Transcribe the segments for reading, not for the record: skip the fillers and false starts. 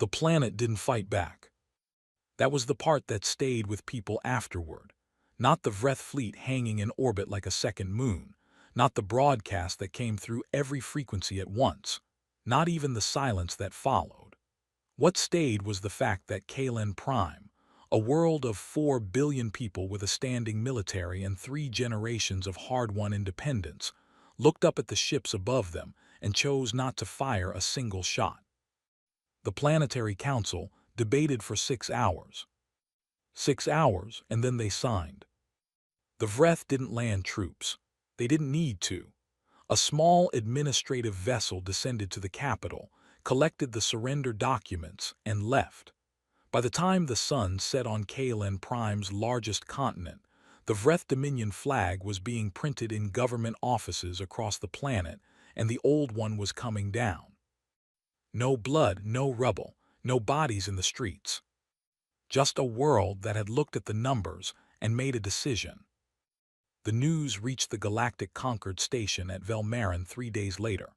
The planet didn't fight back. That was the part that stayed with people afterward. Not the Vreth fleet hanging in orbit like a second moon. Not the broadcast that came through every frequency at once. Not even the silence that followed. What stayed was the fact that Kalen Prime, a world of 4 billion people with a standing military and 3 generations of hard-won independence, looked up at the ships above them and chose not to fire a single shot. The Planetary Council debated for 6 hours. 6 hours, and then they signed. The Vreth didn't land troops. They didn't need to. A small administrative vessel descended to the capital, collected the surrender documents, and left. By the time the sun set on Kalen Prime's largest continent, the Vreth Dominion flag was being printed in government offices across the planet, and the old one was coming down. No blood, no rubble, no bodies in the streets. Just a world that had looked at the numbers and made a decision. The news reached the Galactic Concord station at Velmarin 3 days later.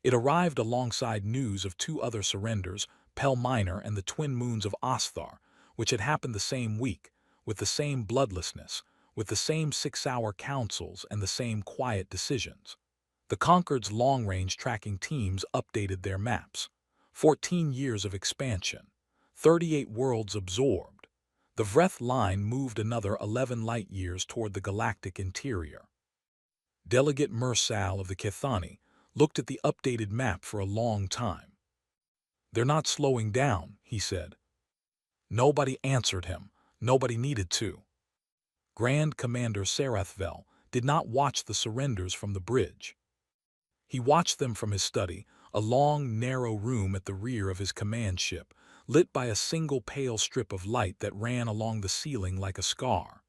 It arrived alongside news of 2 other surrenders, Pel Minor and the twin moons of Osthar, which had happened the same week, with the same bloodlessness, with the same 6-hour councils and the same quiet decisions. The Concord's long-range tracking teams updated their maps. 14 years of expansion, 38 worlds absorbed. The Vreth line moved another 11 light-years toward the galactic interior. Delegate Mursal of the Kethani looked at the updated map for a long time. "They're not slowing down," he said. Nobody answered him. Nobody needed to. Grand Commander Sarathvel did not watch the surrenders from the bridge. He watched them from his study, a long, narrow room at the rear of his command ship, lit by a single pale strip of light that ran along the ceiling like a scar.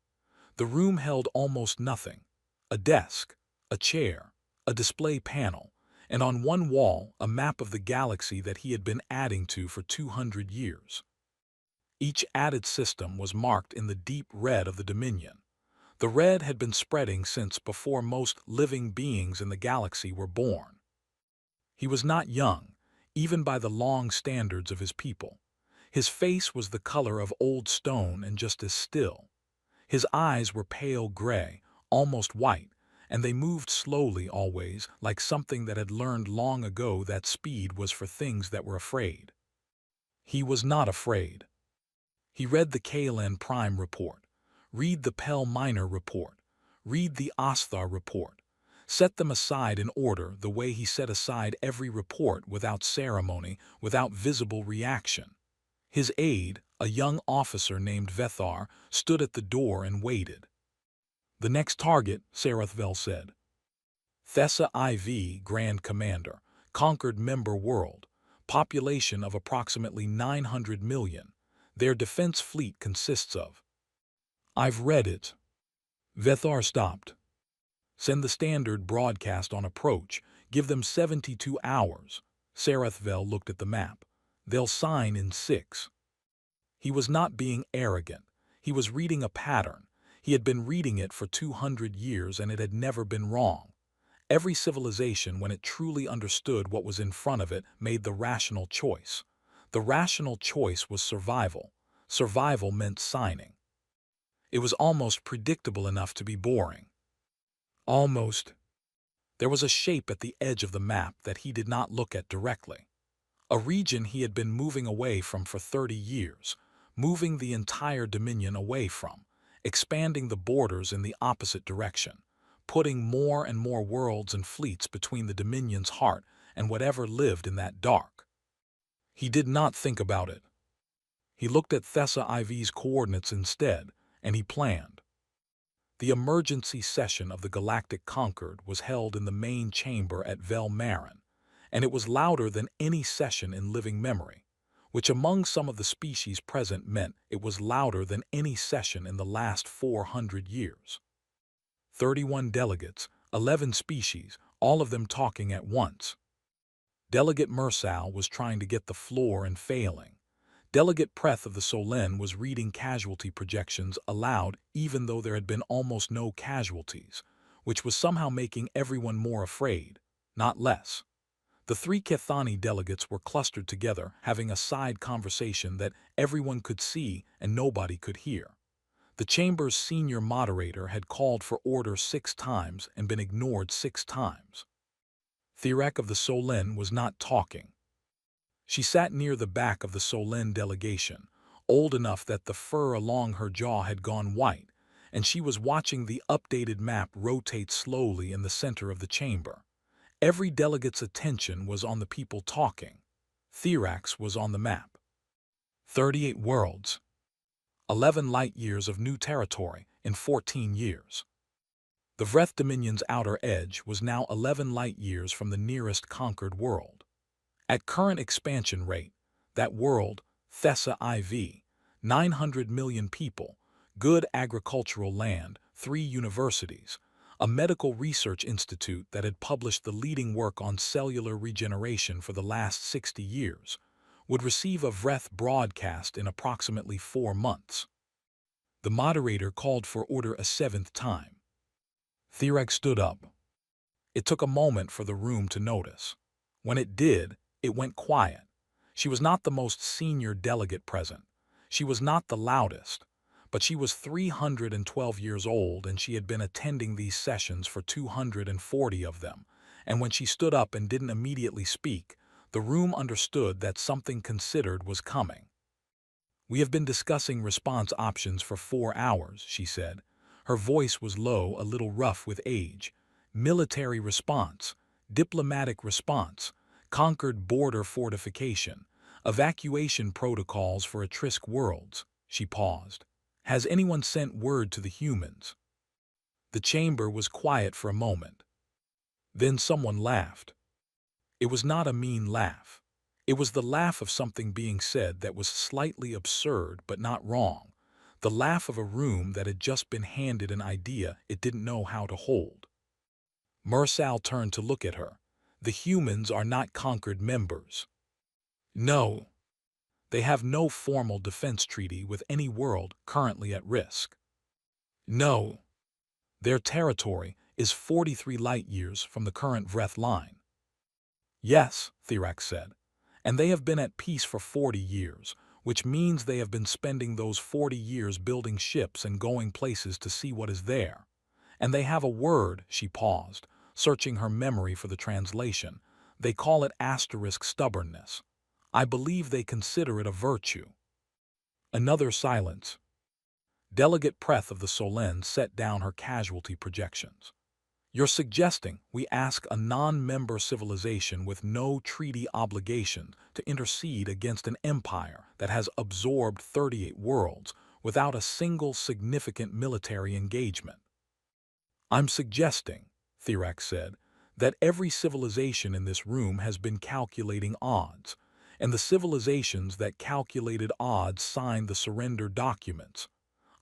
The room held almost nothing. A desk, a chair, a display panel, and on one wall a map of the galaxy that he had been adding to for 200 years. Each added system was marked in the deep red of the Dominion. The red had been spreading since before most living beings in the galaxy were born. He was not young, even by the long standards of his people. His face was the color of old stone and just as still. His eyes were pale gray, almost white, and they moved slowly always, like something that had learned long ago that speed was for things that were afraid. He was not afraid. He read the Kalen Prime report, read the Pel Minor report, read the Osthar report, set them aside in order the way he set aside every report without ceremony, without visible reaction. His aide, a young officer named Vethar, stood at the door and waited. "The next target," Sarathvel said. Thessa IV, Grand Commander, conquered member world, population of approximately 900 million. Their defense fleet consists of. "I've read it." Vethar stopped. "Send the standard broadcast on approach. Give them 72 hours. Sarathvel looked at the map. "They'll sign in 6. He was not being arrogant. He was reading a pattern. He had been reading it for 200 years and it had never been wrong. Every civilization, when it truly understood what was in front of it, made the rational choice. The rational choice was survival. Survival meant signing. It was almost predictable enough to be boring. Almost. There was a shape at the edge of the map that he did not look at directly. A region he had been moving away from for 30 years, moving the entire Dominion away from, expanding the borders in the opposite direction, putting more and more worlds and fleets between the Dominion's heart and whatever lived in that dark. He did not think about it. He looked at Thessa IV's coordinates instead, and he planned. The emergency session of the Galactic Concord was held in the main chamber at Velmarin, and it was louder than any session in living memory, which among some of the species present meant it was louder than any session in the last 400 years. 31 delegates, 11 species, all of them talking at once. Delegate Mursal was trying to get the floor and failing. Delegate Preth of the Solen was reading casualty projections aloud even though there had been almost no casualties, which was somehow making everyone more afraid, not less. The three Kethani delegates were clustered together, having a side conversation that everyone could see and nobody could hear. The chamber's senior moderator had called for order 6 times and been ignored 6 times. Thirek of the Solin was not talking. She sat near the back of the Solin delegation, old enough that the fur along her jaw had gone white, and she was watching the updated map rotate slowly in the center of the chamber. Every delegate's attention was on the people talking. Thirak's was on the map. 38 worlds. 11 light-years of new territory in 14 years. The Vreth Dominion's outer edge was now 11 light-years from the nearest conquered world. At current expansion rate, that world, Thessa IV, 900 million people, good agricultural land, 3 universities, a medical research institute that had published the leading work on cellular regeneration for the last 60 years, would receive a Vreth broadcast in approximately 4 months. The moderator called for order a 7th time. Thirek stood up. It took a moment for the room to notice. When it did, it went quiet. She was not the most senior delegate present. She was not the loudest. But she was 312 years old and she had been attending these sessions for 240 of them. And when she stood up and didn't immediately speak, the room understood that something considered was coming. "We have been discussing response options for 4 hours, she said. Her voice was low, a little rough with age. Military response, diplomatic response, conquered border fortification, evacuation protocols for at-risk worlds. She paused. Has anyone sent word to the humans? The chamber was quiet for a moment. Then someone laughed. It was not a mean laugh. It was the laugh of something being said that was slightly absurd but not wrong. The laugh of a room that had just been handed an idea it didn't know how to hold. Mursal turned to look at her. The humans are not conquered members. No. They have no formal defense treaty with any world currently at risk. No. Their territory is 43 light-years from the current Vreth line. Yes, Thirak said, and they have been at peace for 40 years, which means they have been spending those 40 years building ships and going places to see what is there. And they have a word, she paused, searching her memory for the translation. They call it asterisk stubbornness. I believe they consider it a virtue. Another silence. Delegate Preth of the Solens set down her casualty projections. You're suggesting we ask a non-member civilization with no treaty obligation to intercede against an empire that has absorbed 38 worlds without a single significant military engagement. I'm suggesting, Thirak said, that every civilization in this room has been calculating odds, and the civilizations that calculated odds signed the surrender documents.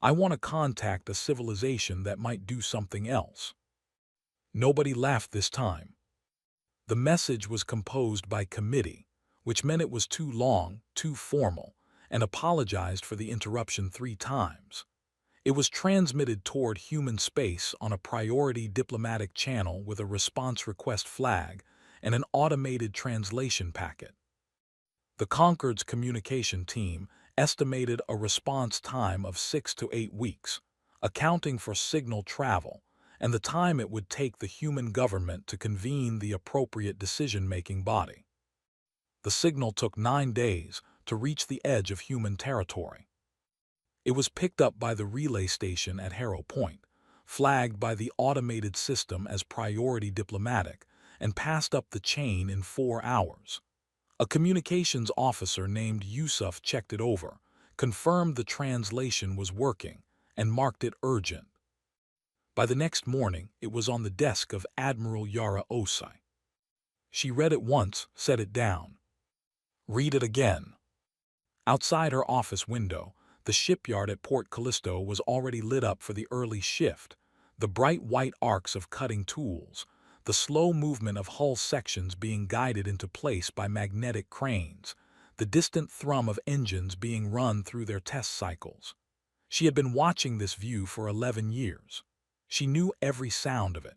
I want to contact a civilization that might do something else. Nobody laughed this time. The message was composed by committee, which meant it was too long, too formal, and apologized for the interruption 3 times. It was transmitted toward human space on a priority diplomatic channel with a response request flag and an automated translation packet. The Concord's communication team estimated a response time of 6 to 8 weeks, accounting for signal travel, and the time it would take the human government to convene the appropriate decision-making body. The signal took 9 days to reach the edge of human territory. It was picked up by the relay station at Harrow Point, flagged by the automated system as priority diplomatic, and passed up the chain in 4 hours. A communications officer named Yusuf checked it over, confirmed the translation was working, and marked it urgent. By the next morning, it was on the desk of Admiral Yara Osai. She read it once, set it down. Read it again. Outside her office window, the shipyard at Port Callisto was already lit up for the early shift, the bright white arcs of cutting tools, the slow movement of hull sections being guided into place by magnetic cranes, the distant thrum of engines being run through their test cycles. She had been watching this view for 11 years. She knew every sound of it.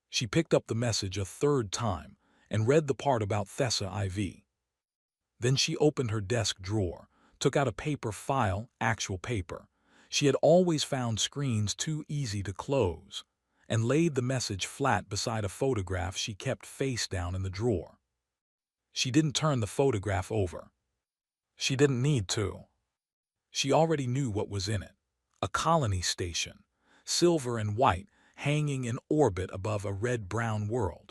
She picked up the message a 3rd time, and read the part about Thessa IV. Then she opened her desk drawer, took out a paper file, actual paper. She had always found screens too easy to close, and laid the message flat beside a photograph she kept face down in the drawer. She didn't turn the photograph over. She didn't need to. She already knew what was in it. A colony station, silver and white, hanging in orbit above a red-brown world.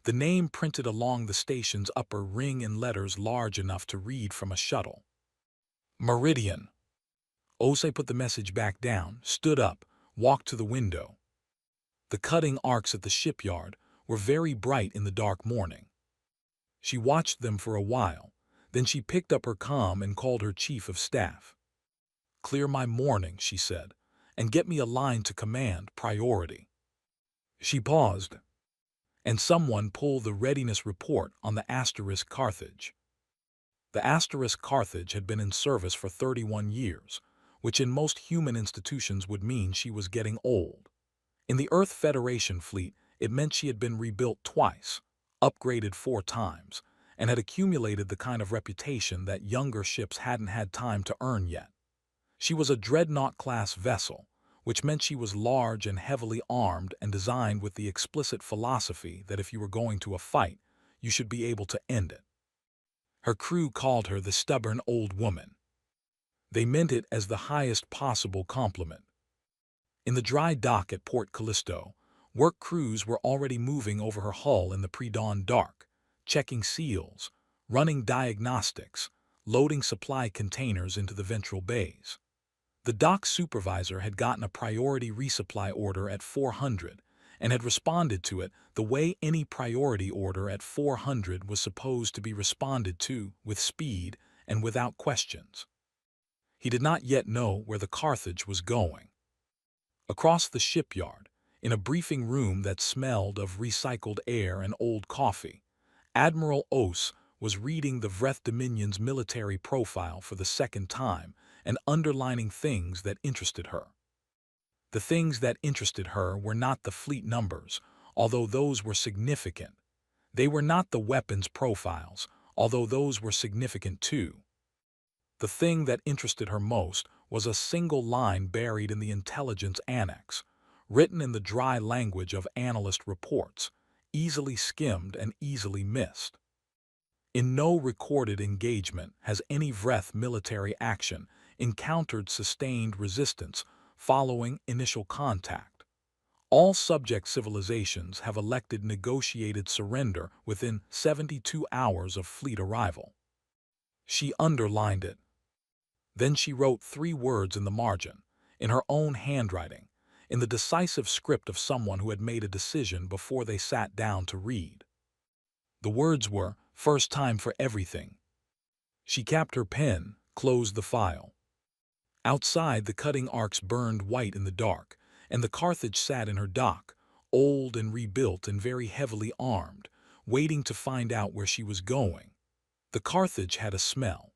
The name printed along the station's upper ring in letters large enough to read from a shuttle. Meridian. Ose put the message back down, stood up, walked to the window. The cutting arcs at the shipyard were very bright in the dark morning. She watched them for a while, then she picked up her comm and called her chief of staff. "Clear my morning," she said, "and get me a line to command, priority." She paused, and someone pulled the readiness report on the Asterisk Carthage. The Asterisk Carthage had been in service for 31 years, which in most human institutions would mean she was getting old. In the Earth Federation fleet, it meant she had been rebuilt twice, upgraded 4 times, and had accumulated the kind of reputation that younger ships hadn't had time to earn yet. She was a dreadnought-class vessel, which meant she was large and heavily armed and designed with the explicit philosophy that if you were going to a fight, you should be able to end it. Her crew called her the stubborn old woman. They meant it as the highest possible compliment. In the dry dock at Port Callisto, work crews were already moving over her hull in the pre-dawn dark, checking seals, running diagnostics, loading supply containers into the ventral bays. The dock supervisor had gotten a priority resupply order at 400 and had responded to it the way any priority order at 400 was supposed to be responded to, with speed and without questions. He did not yet know where the Carthage was going. Across the shipyard, in a briefing room that smelled of recycled air and old coffee, Admiral Ose was reading the Vreth Dominion's military profile for the second time and underlining things that interested her. The things that interested her were not the fleet numbers, although those were significant. They were not the weapons profiles, although those were significant too. The thing that interested her most was a single line buried in the intelligence annex, written in the dry language of analyst reports, easily skimmed and easily missed. In no recorded engagement has any Vreth military action encountered sustained resistance following initial contact. All subject civilizations have elected negotiated surrender within 72 hours of fleet arrival. She underlined it. Then she wrote 3 words in the margin, in her own handwriting, in the decisive script of someone who had made a decision before they sat down to read. The words were, "First time for everything." She capped her pen, closed the file. Outside, the cutting arcs burned white in the dark, and the Carthage sat in her dock, old and rebuilt and very heavily armed, waiting to find out where she was going. The Carthage had a smell.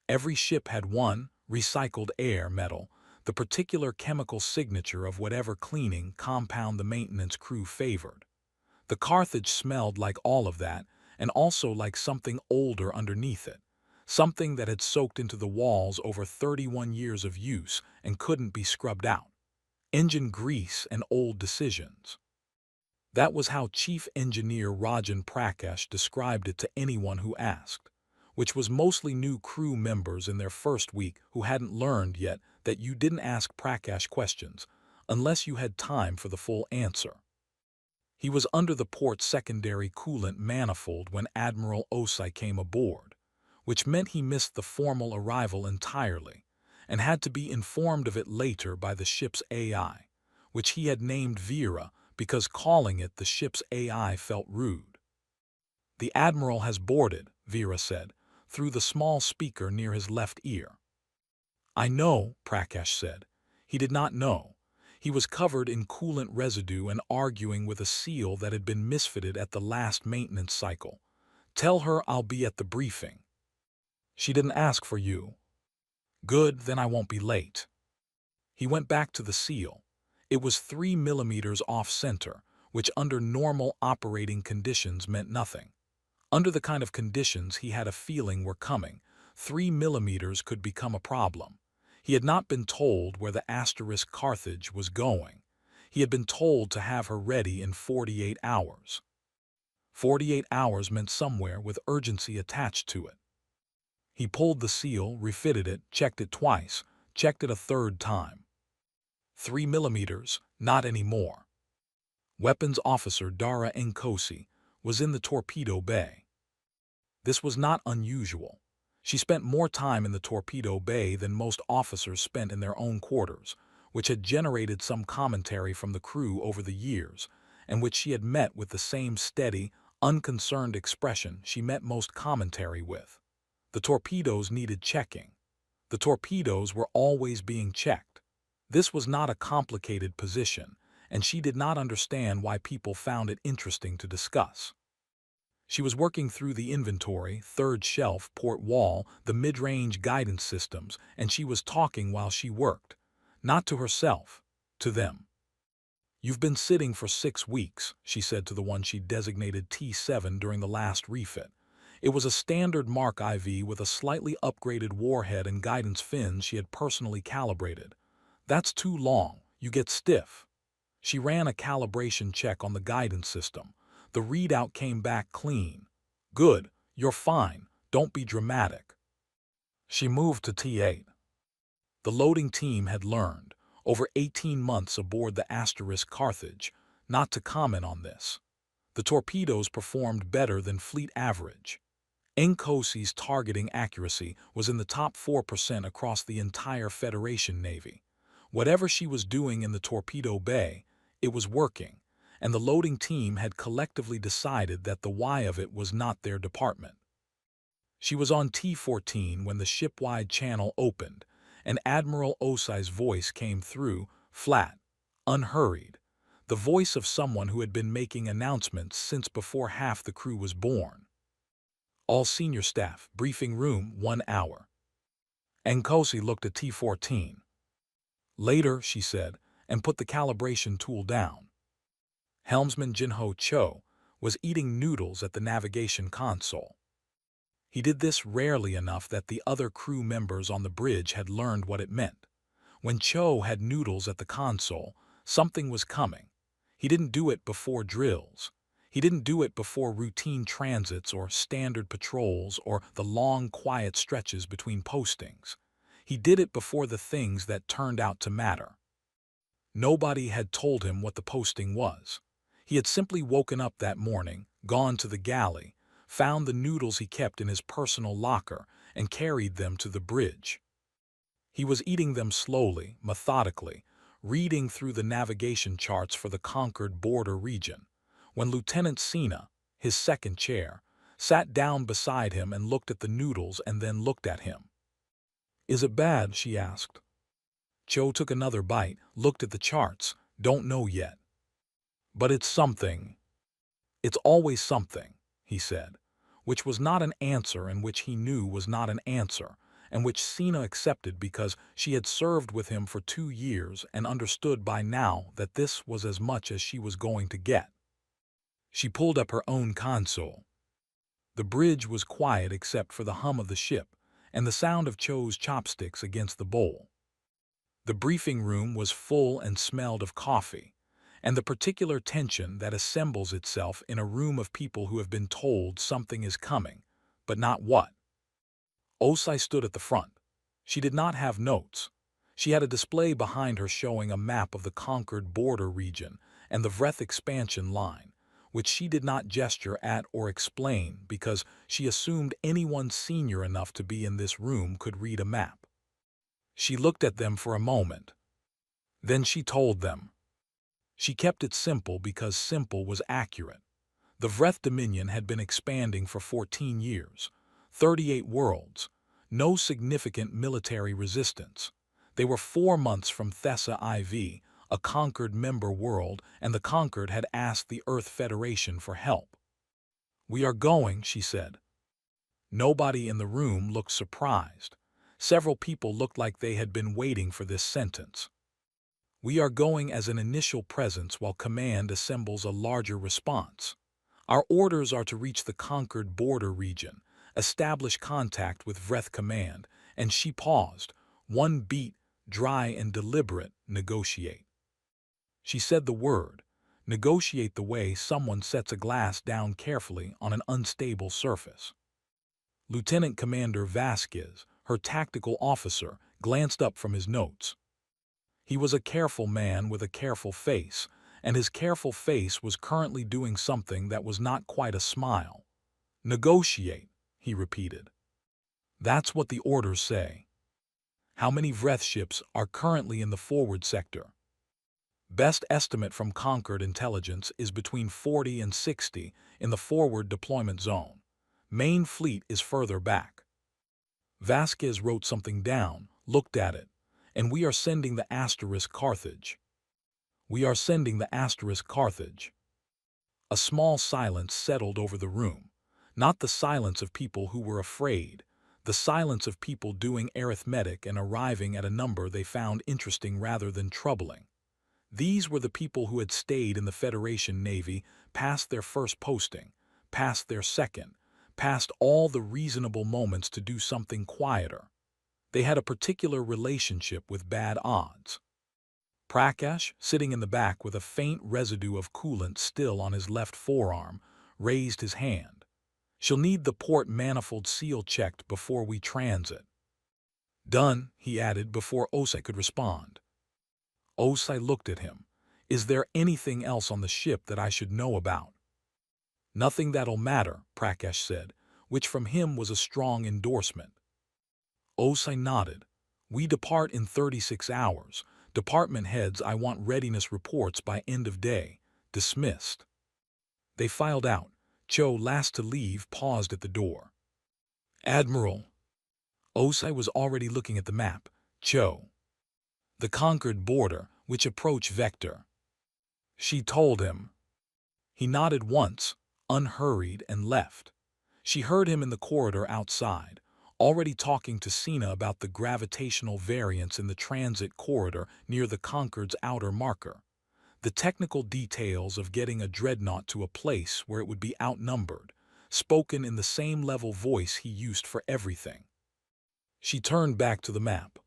Every ship had one, recycled air metal, the particular chemical signature of whatever cleaning compound the maintenance crew favored. The Carthage smelled like all of that, and also like something older underneath it, something that had soaked into the walls over 31 years of use and couldn't be scrubbed out. Engine grease and old decisions. That was how Chief Engineer Rajan Prakash described it to anyone who asked, which was mostly new crew members in their first week who hadn't learned yet that you didn't ask Prakash questions unless you had time for the full answer. He was under the port's secondary coolant manifold when Admiral Osai came aboard, which meant he missed the formal arrival entirely, and had to be informed of it later by the ship's AI, which he had named Vera because calling it the ship's AI felt rude. "The Admiral has boarded," Vera said, through the small speaker near his left ear. "I know," Prakash said. He did not know. He was covered in coolant residue and arguing with a seal that had been misfitted at the last maintenance cycle. "Tell her I'll be at the briefing." "She didn't ask for you." "Good, then I won't be late." He went back to the seal. It was 3 millimeters off-center, which under normal operating conditions meant nothing. Under the kind of conditions he had a feeling were coming, 3 millimeters could become a problem. He had not been told where the asterisk Carthage was going. He had been told to have her ready in 48 hours. 48 hours meant somewhere with urgency attached to it. He pulled the seal, refitted it, checked it twice, checked it a third time. 3 millimeters, not anymore. Weapons Officer Dara Nkosi was in the torpedo bay. This was not unusual. She spent more time in the torpedo bay than most officers spent in their own quarters, which had generated some commentary from the crew over the years, and which she had met with the same steady, unconcerned expression she met most commentary with. The torpedoes needed checking. The torpedoes were always being checked. This was not a complicated position, and she did not understand why people found it interesting to discuss. She was working through the inventory, third shelf, port wall, the mid-range guidance systems, and she was talking while she worked. Not to herself, to them. "You've been sitting for 6 weeks, she said to the one she designated T7 during the last refit. It was a standard Mark IV with a slightly upgraded warhead and guidance fins she had personally calibrated. "That's too long, you get stiff." She ran a calibration check on the guidance system. The readout came back clean. "Good, you're fine, don't be dramatic." She moved to T8. The loading team had learned, over 18 months aboard the asterisk Carthage, not to comment on this. The torpedoes performed better than fleet average. Nkosi's targeting accuracy was in the top 4% across the entire Federation Navy. Whatever she was doing in the torpedo bay, it was working, and the loading team had collectively decided that the why of it was not their department. She was on T14 when the ship-wide channel opened, and Admiral Osai's voice came through, flat, unhurried, the voice of someone who had been making announcements since before half the crew was born. "All senior staff, briefing room, 1 hour." Nkosi looked at T14. "Later," she said, and put the calibration tool down. Helmsman Jinho Cho was eating noodles at the navigation console. He did this rarely enough that the other crew members on the bridge had learned what it meant. When Cho had noodles at the console, something was coming. He didn't do it before drills. He didn't do it before routine transits or standard patrols or the long, quiet stretches between postings. He did it before the things that turned out to matter. Nobody had told him what the posting was. He had simply woken up that morning, gone to the galley, found the noodles he kept in his personal locker, and carried them to the bridge. He was eating them slowly, methodically, reading through the navigation charts for the conquered border region, when Lieutenant Sina, his second chair, sat down beside him and looked at the noodles and then looked at him. "Is it bad?" she asked. Cho took another bite, looked at the charts. "Don't know yet. But it's something." "It's always something," he said, which was not an answer and which he knew was not an answer, and which Sina accepted because she had served with him for 2 years and understood by now that this was as much as she was going to get. She pulled up her own console. The bridge was quiet except for the hum of the ship and the sound of Cho's chopsticks against the bowl. The briefing room was full and smelled of coffee, and the particular tension that assembles itself in a room of people who have been told something is coming, but not what. Osai stood at the front. She did not have notes. She had a display behind her showing a map of the conquered border region and the Vreth expansion line, which she did not gesture at or explain because she assumed anyone senior enough to be in this room could read a map. She looked at them for a moment. Then she told them. She kept it simple because simple was accurate. The Vreth Dominion had been expanding for 14 years, 38 worlds, no significant military resistance. They were 4 months from Thessa IV, a conquered member world, and the conquered had asked the Earth Federation for help. "We are going," she said. Nobody in the room looked surprised. Several people looked like they had been waiting for this sentence. We are going as an initial presence while command assembles a larger response. Our orders are to reach the conquered border region, establish contact with Vreth Command, and she paused, one beat, dry and deliberate, negotiate. She said the word, negotiate the way someone sets a glass down carefully on an unstable surface. Lieutenant Commander Vasquez, her tactical officer, glanced up from his notes. He was a careful man with a careful face, and his careful face was currently doing something that was not quite a smile. Negotiate, he repeated. That's what the orders say. How many Vreth ships are currently in the forward sector? Best estimate from Concord Intelligence is between 40 and 60 in the forward deployment zone. Main fleet is further back. Vasquez wrote something down, looked at it, and we are sending the asterisk Carthage. We are sending the asterisk Carthage. A small silence settled over the room, not the silence of people who were afraid, the silence of people doing arithmetic and arriving at a number they found interesting rather than troubling. These were the people who had stayed in the Federation Navy past their first posting, past their second, past all the reasonable moments to do something quieter. They had a particular relationship with bad odds. Prakash, sitting in the back with a faint residue of coolant still on his left forearm, raised his hand. She'll need the port manifold seal checked before we transit. Done, he added before Osai could respond. Osai looked at him. Is there anything else on the ship that I should know about? Nothing that'll matter, Prakash said, which from him was a strong endorsement. Osai nodded. We depart in 36 hours. Department heads, I want readiness reports by end of day. Dismissed. They filed out. Cho, last to leave, paused at the door. Admiral. Osai was already looking at the map. Cho. The conquered border, which approach vector. She told him. He nodded once, unhurried, and left. She heard him in the corridor outside, already talking to Sina about the gravitational variance in the transit corridor near the Concord's outer marker, the technical details of getting a dreadnought to a place where it would be outnumbered, spoken in the same level voice he used for everything. She turned back to the map.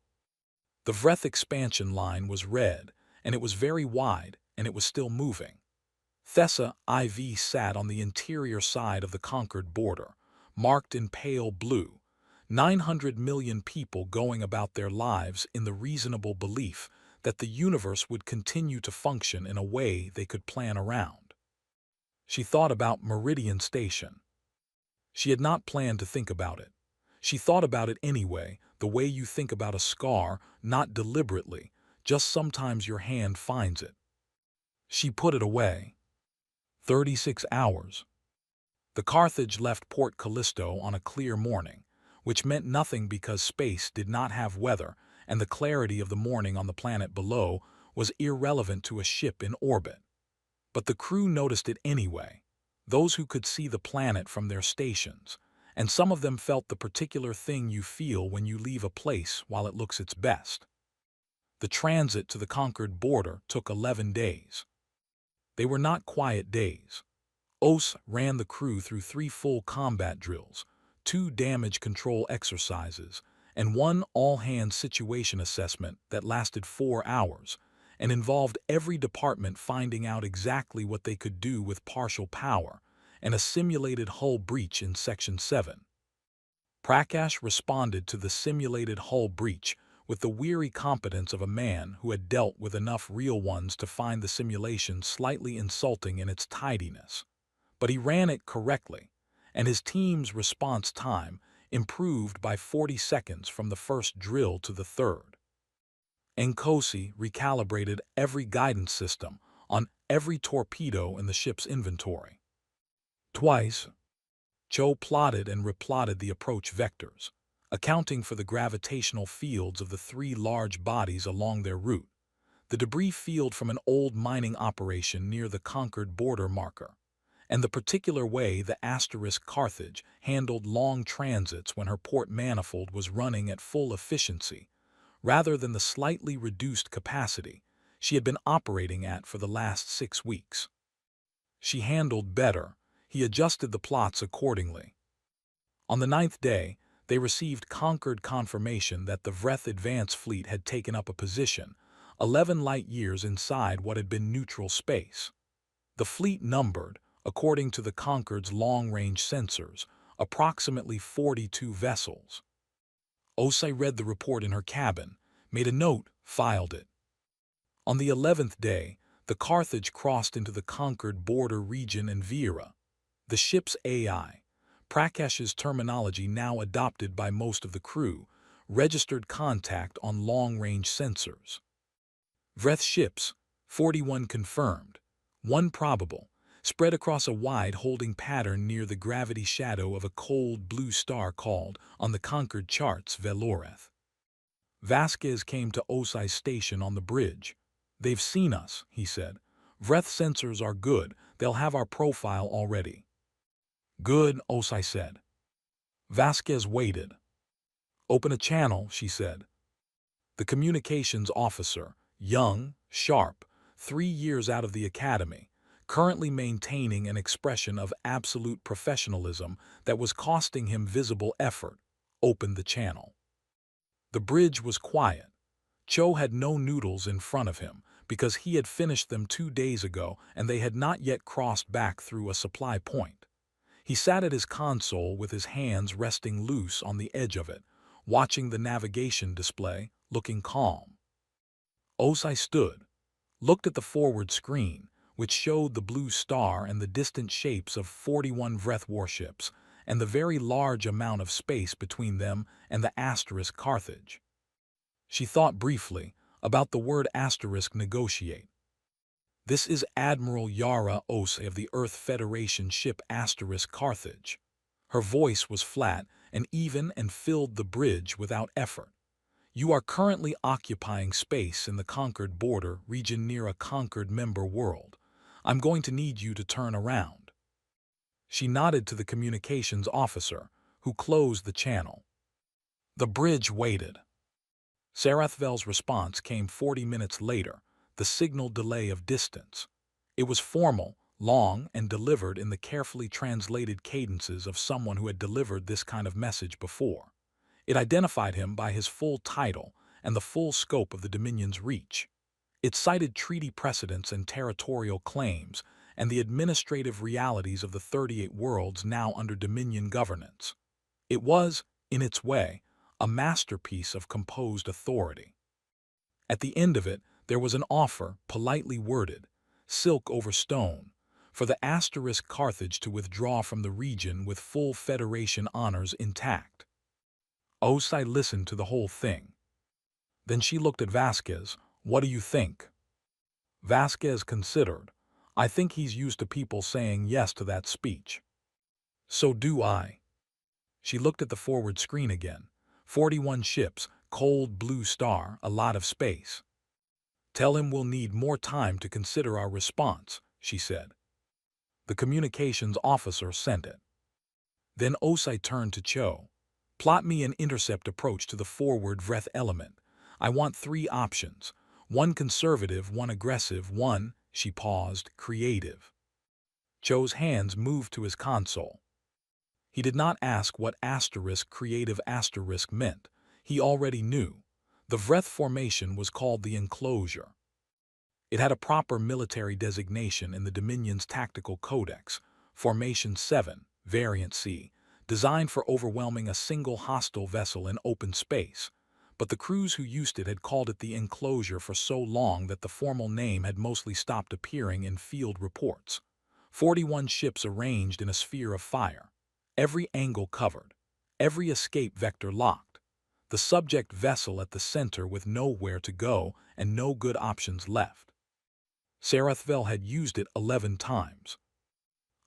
The Vreth expansion line was red, and it was very wide, and it was still moving. Thessa IV sat on the interior side of the conquered border, marked in pale blue, 900 million people going about their lives in the reasonable belief that the universe would continue to function in a way they could plan around. She thought about Meridian Station. She had not planned to think about it. She thought about it anyway, the way you think about a scar, not deliberately, just sometimes your hand finds it. She put it away. 36 hours. The Carthage left Port Callisto on a clear morning, which meant nothing because space did not have weather and the clarity of the morning on the planet below was irrelevant to a ship in orbit. But the crew noticed it anyway, those who could see the planet from their stations, and some of them felt the particular thing you feel when you leave a place while it looks its best. The transit to the conquered border took 11 days. They were not quiet days. Os ran the crew through 3 full combat drills, 2 damage control exercises, and 1 all-hands situation assessment that lasted 4 hours, and involved every department finding out exactly what they could do with partial power, and a simulated hull breach in Section 7. Prakash responded to the simulated hull breach with the weary competence of a man who had dealt with enough real ones to find the simulation slightly insulting in its tidiness. But he ran it correctly, and his team's response time improved by 40 seconds from the first drill to the third. Nkosi recalibrated every guidance system on every torpedo in the ship's inventory. Twice, Cho plotted and replotted the approach vectors, accounting for the gravitational fields of the 3 large bodies along their route, the debris field from an old mining operation near the conquered border marker, and the particular way the asterisk Carthage handled long transits when her port manifold was running at full efficiency, rather than the slightly reduced capacity she had been operating at for the last 6 weeks. She handled better. He adjusted the plots accordingly. On the 9th day, they received conquered confirmation that the Vreth advance fleet had taken up a position 11 light-years inside what had been neutral space. The fleet numbered, according to the Conquered's long-range sensors, approximately 42 vessels. Osai read the report in her cabin, made a note, filed it. On the 11th day, the Carthage crossed into the Conquered border region and Viera. The ship's AI, Prakash's terminology now adopted by most of the crew, registered contact on long-range sensors. Vreth ships, 41 confirmed, 1 probable, spread across a wide holding pattern near the gravity shadow of a cold blue star called, on the Conquered charts, Veloreth. Vasquez came to Osai's station on the bridge. "They've seen us," he said. "Vreth sensors are good. They'll have our profile already." "Good," Osai said. Vasquez waited. "Open a channel," she said. The communications officer, young, sharp, 3 years out of the academy, currently maintaining an expression of absolute professionalism that was costing him visible effort, opened the channel. The bridge was quiet. Cho had no noodles in front of him because he had finished them 2 days ago and they had not yet crossed back through a supply point. He sat at his console with his hands resting loose on the edge of it, watching the navigation display, looking calm. Osai stood, looked at the forward screen, which showed the blue star and the distant shapes of 41 Vreth warships, and the very large amount of space between them and the asterisk Carthage. She thought briefly about the word asterisk negotiate. "This is Admiral Yara Osai of the Earth Federation ship asterisk Carthage." Her voice was flat and even and filled the bridge without effort. "You are currently occupying space in the Conquered border region near a Conquered member world. I'm going to need you to turn around." She nodded to the communications officer, who closed the channel. The bridge waited. Sarathvel's response came 40 minutes later, the signal delay of distance. It was formal, long, and delivered in the carefully translated cadences of someone who had delivered this kind of message before. It identified him by his full title and the full scope of the Dominion's reach. It cited treaty precedents and territorial claims and the administrative realities of the 38 worlds now under Dominion governance. It was, in its way, a masterpiece of composed authority. At the end of it, there was an offer, politely worded, silk over stone, for the asterisk Carthage to withdraw from the region with full Federation honors intact. Osai listened to the whole thing. Then she looked at Vasquez. "What do you think?" Vasquez considered. "I think he's used to people saying yes to that speech." "So do I." She looked at the forward screen again. 41 ships, cold blue star, a lot of space. "Tell him we'll need more time to consider our response," she said. The communications officer sent it. Then Osai turned to Cho. "Plot me an intercept approach to the forward Vreth element. I want 3 options. 1 conservative, 1 aggressive, 1," she paused, "creative." Cho's hands moved to his console. He did not ask what asterisk creative asterisk meant. He already knew. The Vreth formation was called the Enclosure. It had a proper military designation in the Dominion's Tactical Codex, Formation 7, Variant C, designed for overwhelming a single hostile vessel in open space, but the crews who used it had called it the Enclosure for so long that the formal name had mostly stopped appearing in field reports. 41 ships arranged in a sphere of fire, every angle covered, every escape vector locked, the subject vessel at the center with nowhere to go and no good options left. Sarathvel had used it 11 times.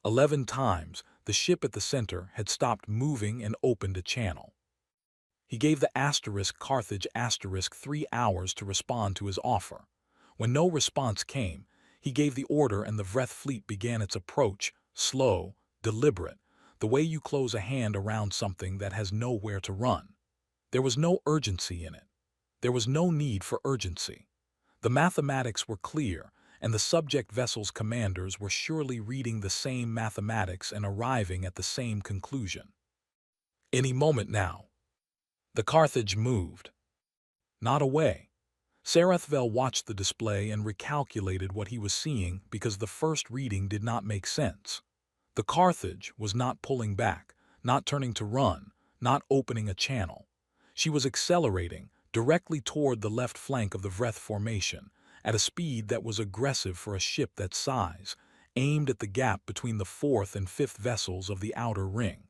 11 times, the ship at the center had stopped moving and opened a channel. He gave the asterisk Carthage asterisk 3 hours to respond to his offer. When no response came, he gave the order and the Vreth fleet began its approach, slow, deliberate, the way you close a hand around something that has nowhere to run. There was no urgency in it. There was no need for urgency. The mathematics were clear, and the subject vessel's commanders were surely reading the same mathematics and arriving at the same conclusion. Any moment now. The Carthage moved. Not away. Sarathvel watched the display and recalculated what he was seeing because the first reading did not make sense. The Carthage was not pulling back, not turning to run, not opening a channel. She was accelerating directly toward the left flank of the Vreth formation, at a speed that was aggressive for a ship that size, aimed at the gap between the fourth and fifth vessels of the outer ring.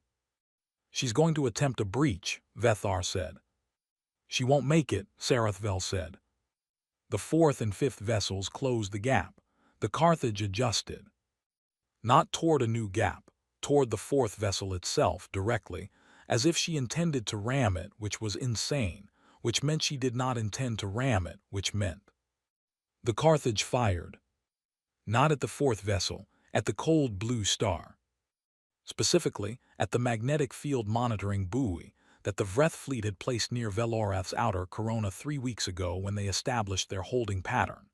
"She's going to attempt a breach," Vethar said. "She won't make it," Sarathvel said. The fourth and fifth vessels closed the gap. The Carthage adjusted. Not toward a new gap, toward the fourth vessel itself directly, as if she intended to ram it, which was insane, which meant she did not intend to ram it, which meant. The Carthage fired. Not at the fourth vessel, at the cold blue star. Specifically, at the magnetic field monitoring buoy that the Vreth fleet had placed near Velorath's outer corona 3 weeks ago when they established their holding pattern.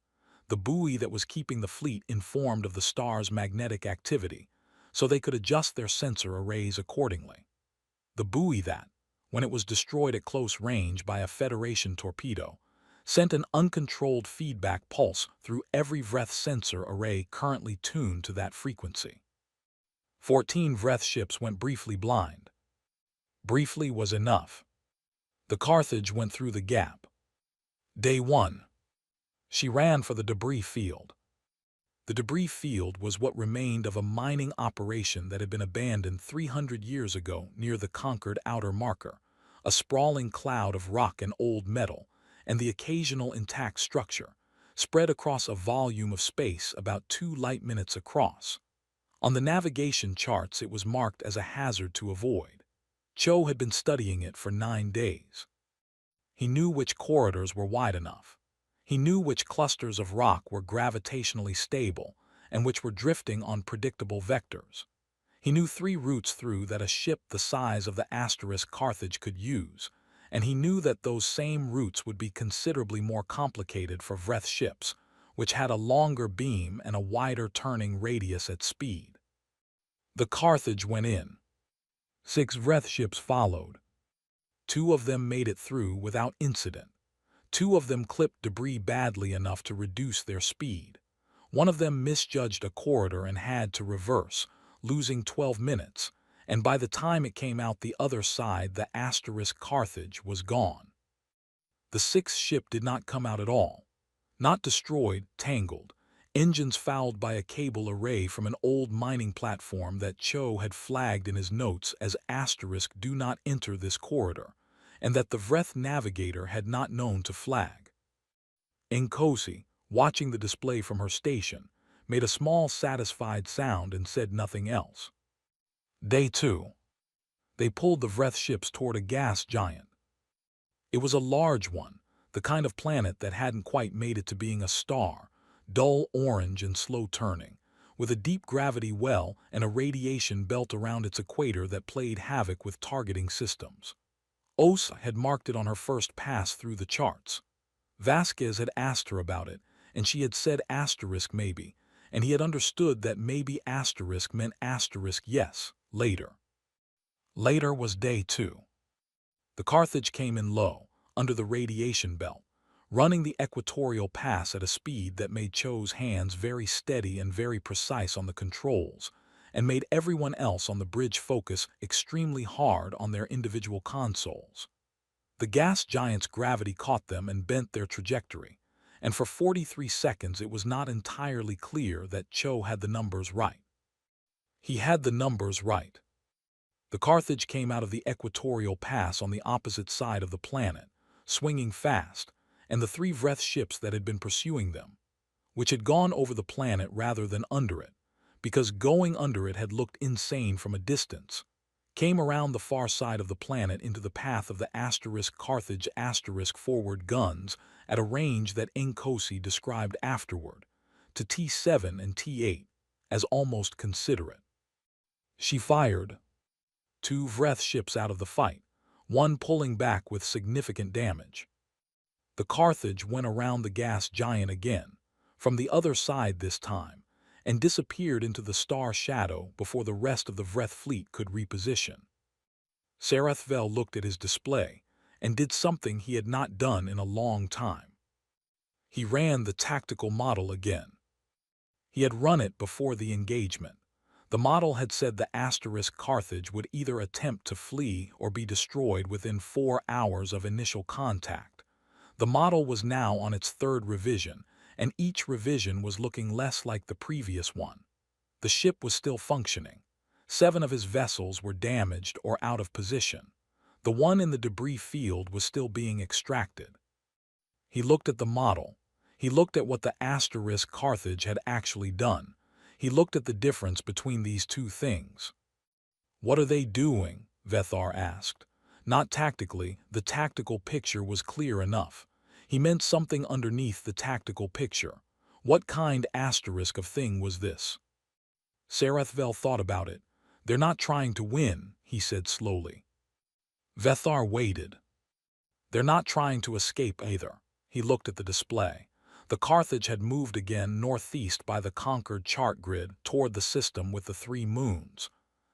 The buoy that was keeping the fleet informed of the star's magnetic activity, so they could adjust their sensor arrays accordingly. The buoy that, when it was destroyed at close range by a Federation torpedo, sent an uncontrolled feedback pulse through every Vreth sensor array currently tuned to that frequency. 14 Vreth ships went briefly blind. Briefly was enough. The Carthage went through the gap. Day 1. She ran for the debris field. The debris field was what remained of a mining operation that had been abandoned 300 years ago near the conquered outer marker, a sprawling cloud of rock and old metal, and the occasional intact structure, spread across a volume of space about 2 light minutes across. On the navigation charts it was marked as a hazard to avoid. Cho had been studying it for 9 days. He knew which corridors were wide enough. He knew which clusters of rock were gravitationally stable and which were drifting on predictable vectors. He knew 3 routes through that a ship the size of the asterisk Carthage could use, and he knew that those same routes would be considerably more complicated for Vreth ships, which had a longer beam and a wider turning radius at speed. The Carthage went in. 6 Vreth ships followed. 2 of them made it through without incident. 2 of them clipped debris badly enough to reduce their speed. 1 of them misjudged a corridor and had to reverse, losing 12 minutes, and by the time it came out the other side the asterisk Carthage was gone. The 6th ship did not come out at all. Not destroyed, tangled, engines fouled by a cable array from an old mining platform that Cho had flagged in his notes as asterisk "do not enter this corridor," and that the Vreth navigator had not known to flag. Nkosi, watching the display from her station, made a small satisfied sound and said nothing else. Day 2. They pulled the Vreth ships toward a gas giant. It was a large one, the kind of planet that hadn't quite made it to being a star, dull orange and slow turning, with a deep gravity well and a radiation belt around its equator that played havoc with targeting systems. Osa had marked it on her first pass through the charts. Vasquez had asked her about it, and she had said asterisk maybe, and he had understood that maybe asterisk meant asterisk yes, later. Later was day 2. The Carthage came in low, under the radiation belt, running the equatorial pass at a speed that made Cho's hands very steady and very precise on the controls, and made everyone else on the bridge focus extremely hard on their individual consoles. The gas giant's gravity caught them and bent their trajectory, and for 43 seconds it was not entirely clear that Cho had the numbers right. He had the numbers right. The Carthage came out of the equatorial pass on the opposite side of the planet, swinging fast, and the 3 Vreth ships that had been pursuing them, which had gone over the planet rather than under it, because going under it had looked insane from a distance, came around the far side of the planet into the path of the asterisk Carthage asterisk forward guns at a range that Nkosi described afterward, to T7 and T8, as almost considerate. She fired 2 Vreth ships out of the fight, one pulling back with significant damage. The Carthage went around the gas giant again, from the other side this time, and disappeared into the star shadow before the rest of the Vreth fleet could reposition. Sarathvel looked at his display and did something he had not done in a long time. He ran the tactical model again. He had run it before the engagement. The model had said the asterisk Carthage would either attempt to flee or be destroyed within 4 hours of initial contact. The model was now on its third revision, and each revision was looking less like the previous one. The ship was still functioning. 7 of his vessels were damaged or out of position. The one in the debris field was still being extracted. He looked at the model. He looked at what the asterisk Carthage had actually done. He looked at the difference between these two things. "What are they doing?" Vethar asked. Not tactically, the tactical picture was clear enough. He meant something underneath the tactical picture. What kind asterisk of thing was this? Sarathvel thought about it. "They're not trying to win," he said slowly. Vethar waited. "They're not trying to escape either." He looked at the display. The Carthage had moved again northeast by the conquered chart grid toward the system with the 3 moons.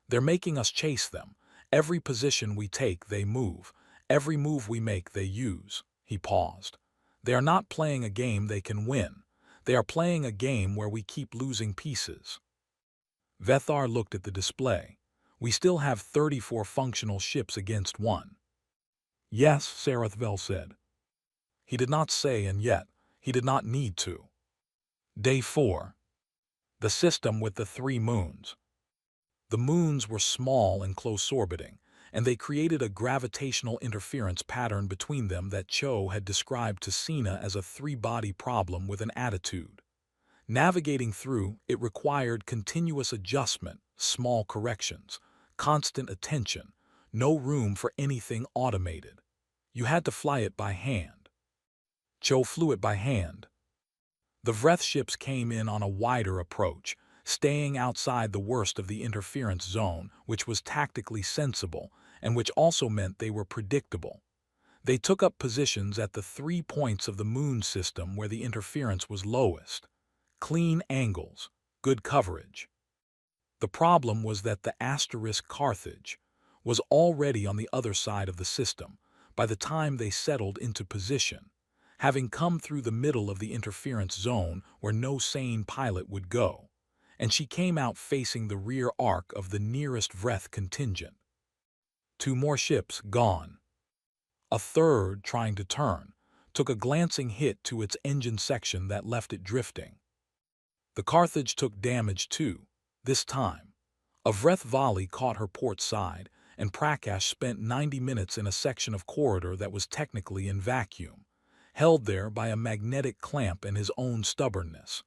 "They're making us chase them. Every position we take, they move. Every move we make, they use." He paused. "They are not playing a game they can win. They are playing a game where we keep losing pieces." Vethar looked at the display. "We still have 34 functional ships against 1. "Yes," Sarathvel said. He did not say and yet. He did not need to. Day 4. The system with the 3 moons. The moons were small and close-orbiting, and they created a gravitational interference pattern between them that Cho had described to Sina as a 3-body problem with an attitude. Navigating through, it required continuous adjustment, small corrections, constant attention, no room for anything automated. You had to fly it by hand. Cho flew it by hand. The Vreth ships came in on a wider approach, staying outside the worst of the interference zone, which was tactically sensible, and which also meant they were predictable. They took up positions at the 3 points of the moon system where the interference was lowest. Clean angles, good coverage. The problem was that the asterisk Carthage was already on the other side of the system by the time they settled into position, having come through the middle of the interference zone where no sane pilot would go, and she came out facing the rear arc of the nearest Vreth contingent. 2 more ships gone. A third, trying to turn, took a glancing hit to its engine section that left it drifting. The Carthage took damage too, this time. A Vreth volley caught her port side, and Prakash spent 90 minutes in a section of corridor that was technically in vacuum, held there by a magnetic clamp and his own stubbornness,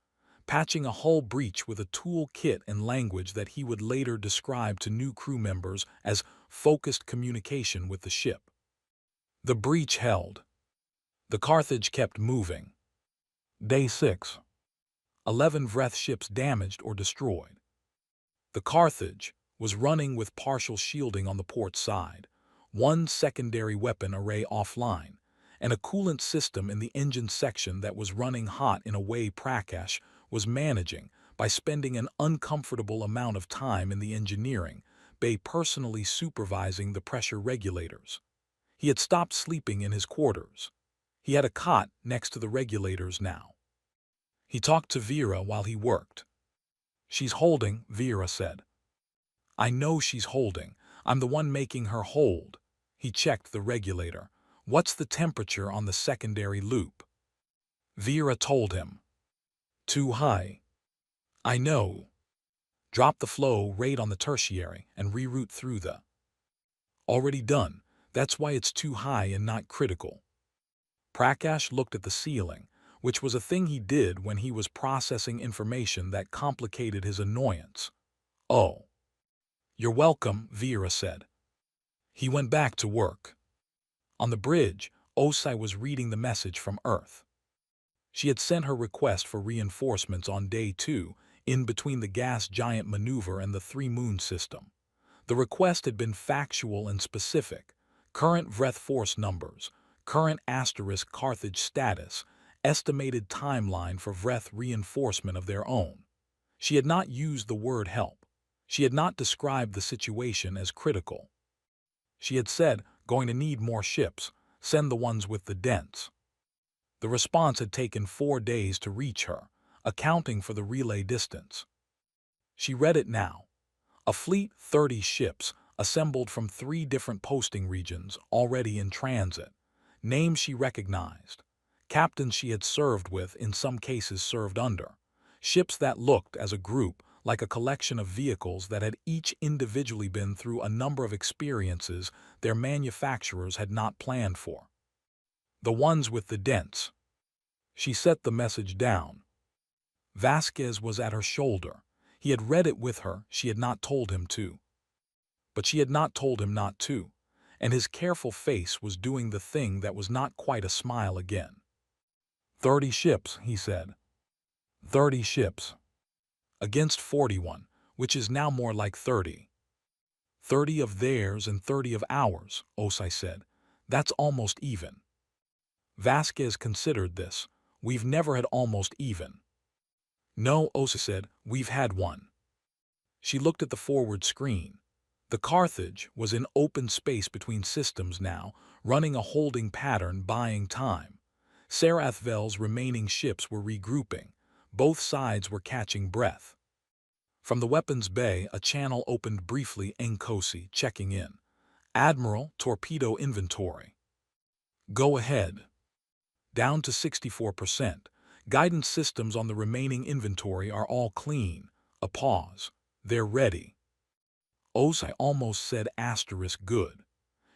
patching a hull breach with a tool kit and language that he would later describe to new crew members as focused communication with the ship. The breach held. The Carthage kept moving. Day 6. 11 Vreth ships damaged or destroyed. The Carthage was running with partial shielding on the port side, 1 secondary weapon array offline, and a coolant system in the engine section that was running hot in a way Prakash was managing by spending an uncomfortable amount of time in the engineering bay personally supervising the pressure regulators. He had stopped sleeping in his quarters. He had a cot next to the regulators now. He talked to Vera while he worked. "She's holding," Vera said. "I know she's holding. I'm the one making her hold." He checked the regulator. "What's the temperature on the secondary loop?" Vera told him. "Too high." "I know." "Drop the flow rate on the tertiary and reroute through the." "Already done. That's why it's too high and not critical." Prakash looked at the ceiling, which was a thing he did when he was processing information that complicated his annoyance. "Oh. You're welcome," Vera said. He went back to work. On the bridge, Osai was reading the message from Earth. She had sent her request for reinforcements on Day 2, in between the gas giant maneuver and the 3-moon system. The request had been factual and specific: current Vreth force numbers, current asterisk Carthage status, estimated timeline for Vreth reinforcement of their own. She had not used the word help. She had not described the situation as critical. She had said, going to need more ships, send the ones with the dents. The response had taken 4 days to reach her, accounting for the relay distance. She read it now. A fleet, 30 ships, assembled from 3 different posting regions, already in transit. Names she recognized. Captains she had served with, in some cases served under. Ships that looked, as a group, like a collection of vehicles that had each individually been through a number of experiences their manufacturers had not planned for. The ones with the dents. She set the message down. Vasquez was at her shoulder. He had read it with her, she had not told him to. But she had not told him not to, and his careful face was doing the thing that was not quite a smile again. 30 ships, he said. 30 ships. Against 41, which is now more like 30. 30 of theirs and 30 of ours, Osai said. That's almost even. Vasquez considered this. We've never had almost even. No, Osai said, we've had one. She looked at the forward screen. The Carthage was in open space between systems now, running a holding pattern, buying time. Sarathvel's remaining ships were regrouping. Both sides were catching breath. From the weapons bay, a channel opened briefly. Nkosi checking in. Admiral, torpedo inventory. Go ahead. Down to 64%. Guidance systems on the remaining inventory are all clean. A pause. They're ready. Osai almost said asterisk good.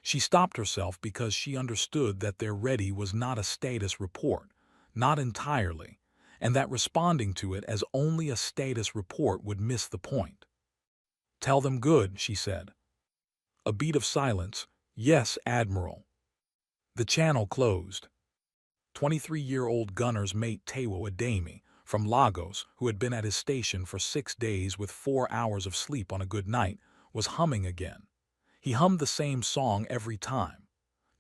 She stopped herself because she understood that their ready was not a status report, not entirely, and that responding to it as only a status report would miss the point. Tell them good, she said. A beat of silence. Yes, Admiral. The channel closed. 23-year-old gunner's mate Tewo Ademi, from Lagos, who had been at his station for 6 days with 4 hours of sleep on a good night, was humming again. He hummed the same song every time.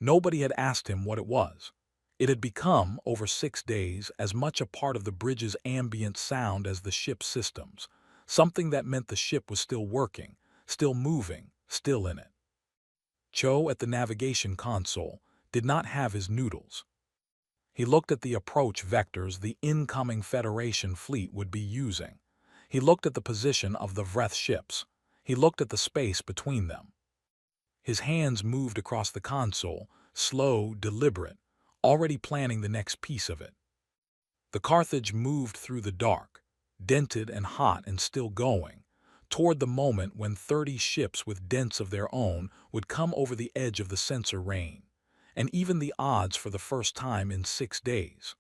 Nobody had asked him what it was. It had become, over 6 days, as much a part of the bridge's ambient sound as the ship's systems, something that meant the ship was still working, still moving, still in it. Cho, at the navigation console, did not have his noodles. He looked at the approach vectors the incoming Federation fleet would be using. He looked at the position of the Vreth ships. He looked at the space between them. His hands moved across the console, slow, deliberate, already planning the next piece of it. The Carthage moved through the dark, dented and hot and still going, toward the moment when 30 ships with dents of their own would come over the edge of the sensor rain, and even the odds for the first time in 6 days.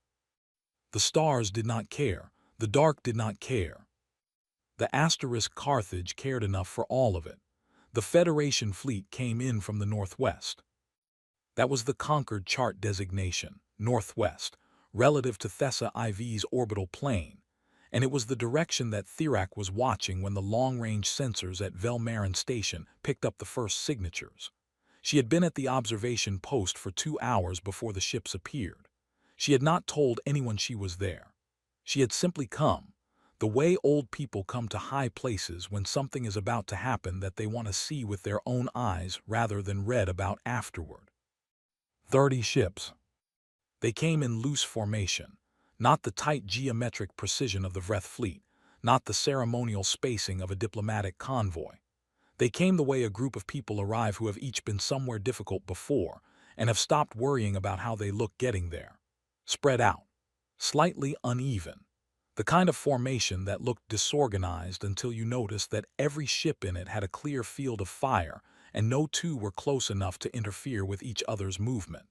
The stars did not care, the dark did not care. The asterisk Carthage cared enough for all of it. The Federation fleet came in from the northwest. That was the conquered chart designation, northwest, relative to Thessa IV's orbital plane, and it was the direction that Thirak was watching when the long-range sensors at Velmarin Station picked up the first signatures. She had been at the observation post for 2 hours before the ships appeared. She had not told anyone she was there. She had simply come, the way old people come to high places when something is about to happen that they want to see with their own eyes rather than read about afterward. 30 ships. They came in loose formation, not the tight geometric precision of the Vreth fleet, not the ceremonial spacing of a diplomatic convoy. They came the way a group of people arrive who have each been somewhere difficult before and have stopped worrying about how they look getting there. Spread out, slightly uneven, the kind of formation that looked disorganized until you noticed that every ship in it had a clear field of fire and no two were close enough to interfere with each other's movement.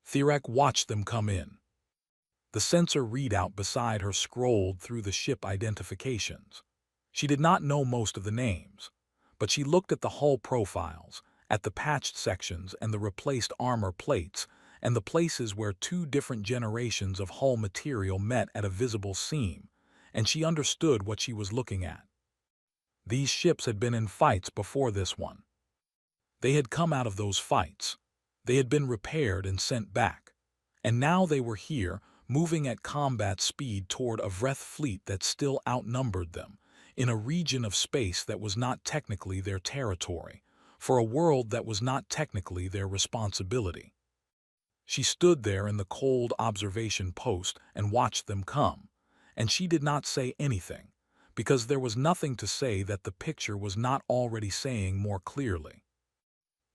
Thirak watched them come in. The sensor readout beside her scrolled through the ship identifications. She did not know most of the names, but she looked at the hull profiles, at the patched sections and the replaced armor plates, and the places where 2 different generations of hull material met at a visible seam, and she understood what she was looking at. These ships had been in fights before this one. They had come out of those fights. They had been repaired and sent back. And now they were here, moving at combat speed toward a Vreth fleet that still outnumbered them, in a region of space that was not technically their territory, for a world that was not technically their responsibility. She stood there in the cold observation post and watched them come, and she did not say anything, because there was nothing to say that the picture was not already saying more clearly.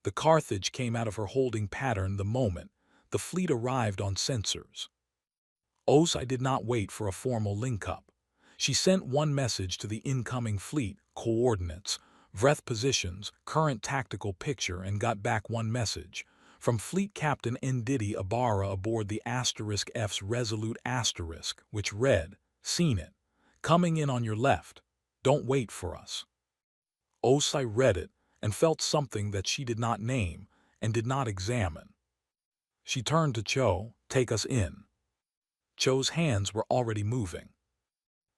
The Carthage came out of her holding pattern the moment the fleet arrived on sensors. Osai did not wait for a formal link-up. She sent one message to the incoming fleet, coordinates, Vreth positions, current tactical picture, and got back one message from Fleet Captain Ndidi Ibarra aboard the *F's Resolute *, which read, "Seen it. Coming in on your left. Don't wait for us." Osai read it and felt something that she did not name and did not examine. She turned to Cho, "Take us in." Cho's hands were already moving.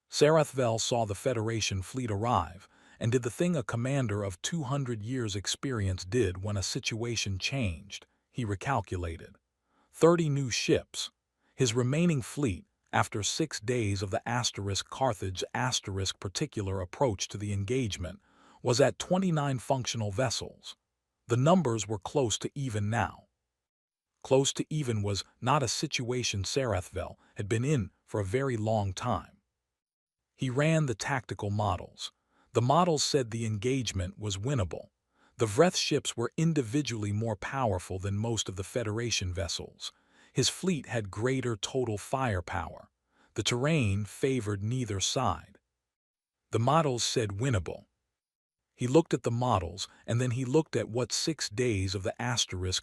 Sarathvel saw the Federation fleet arrive and did the thing a commander of 200 years' experience did when a situation changed. He recalculated. 30 new ships. His remaining fleet, after 6 days of the Carthage particular approach to the engagement, was at 29 functional vessels. The numbers were close to even now. Close to even was not a situation Sarathvel had been in for a very long time. He ran the tactical models. The models said the engagement was winnable. The Vreth ships were individually more powerful than most of the Federation vessels. His fleet had greater total firepower. The terrain favored neither side. The models said winnable. He looked at the models, and then he looked at what 6 days of the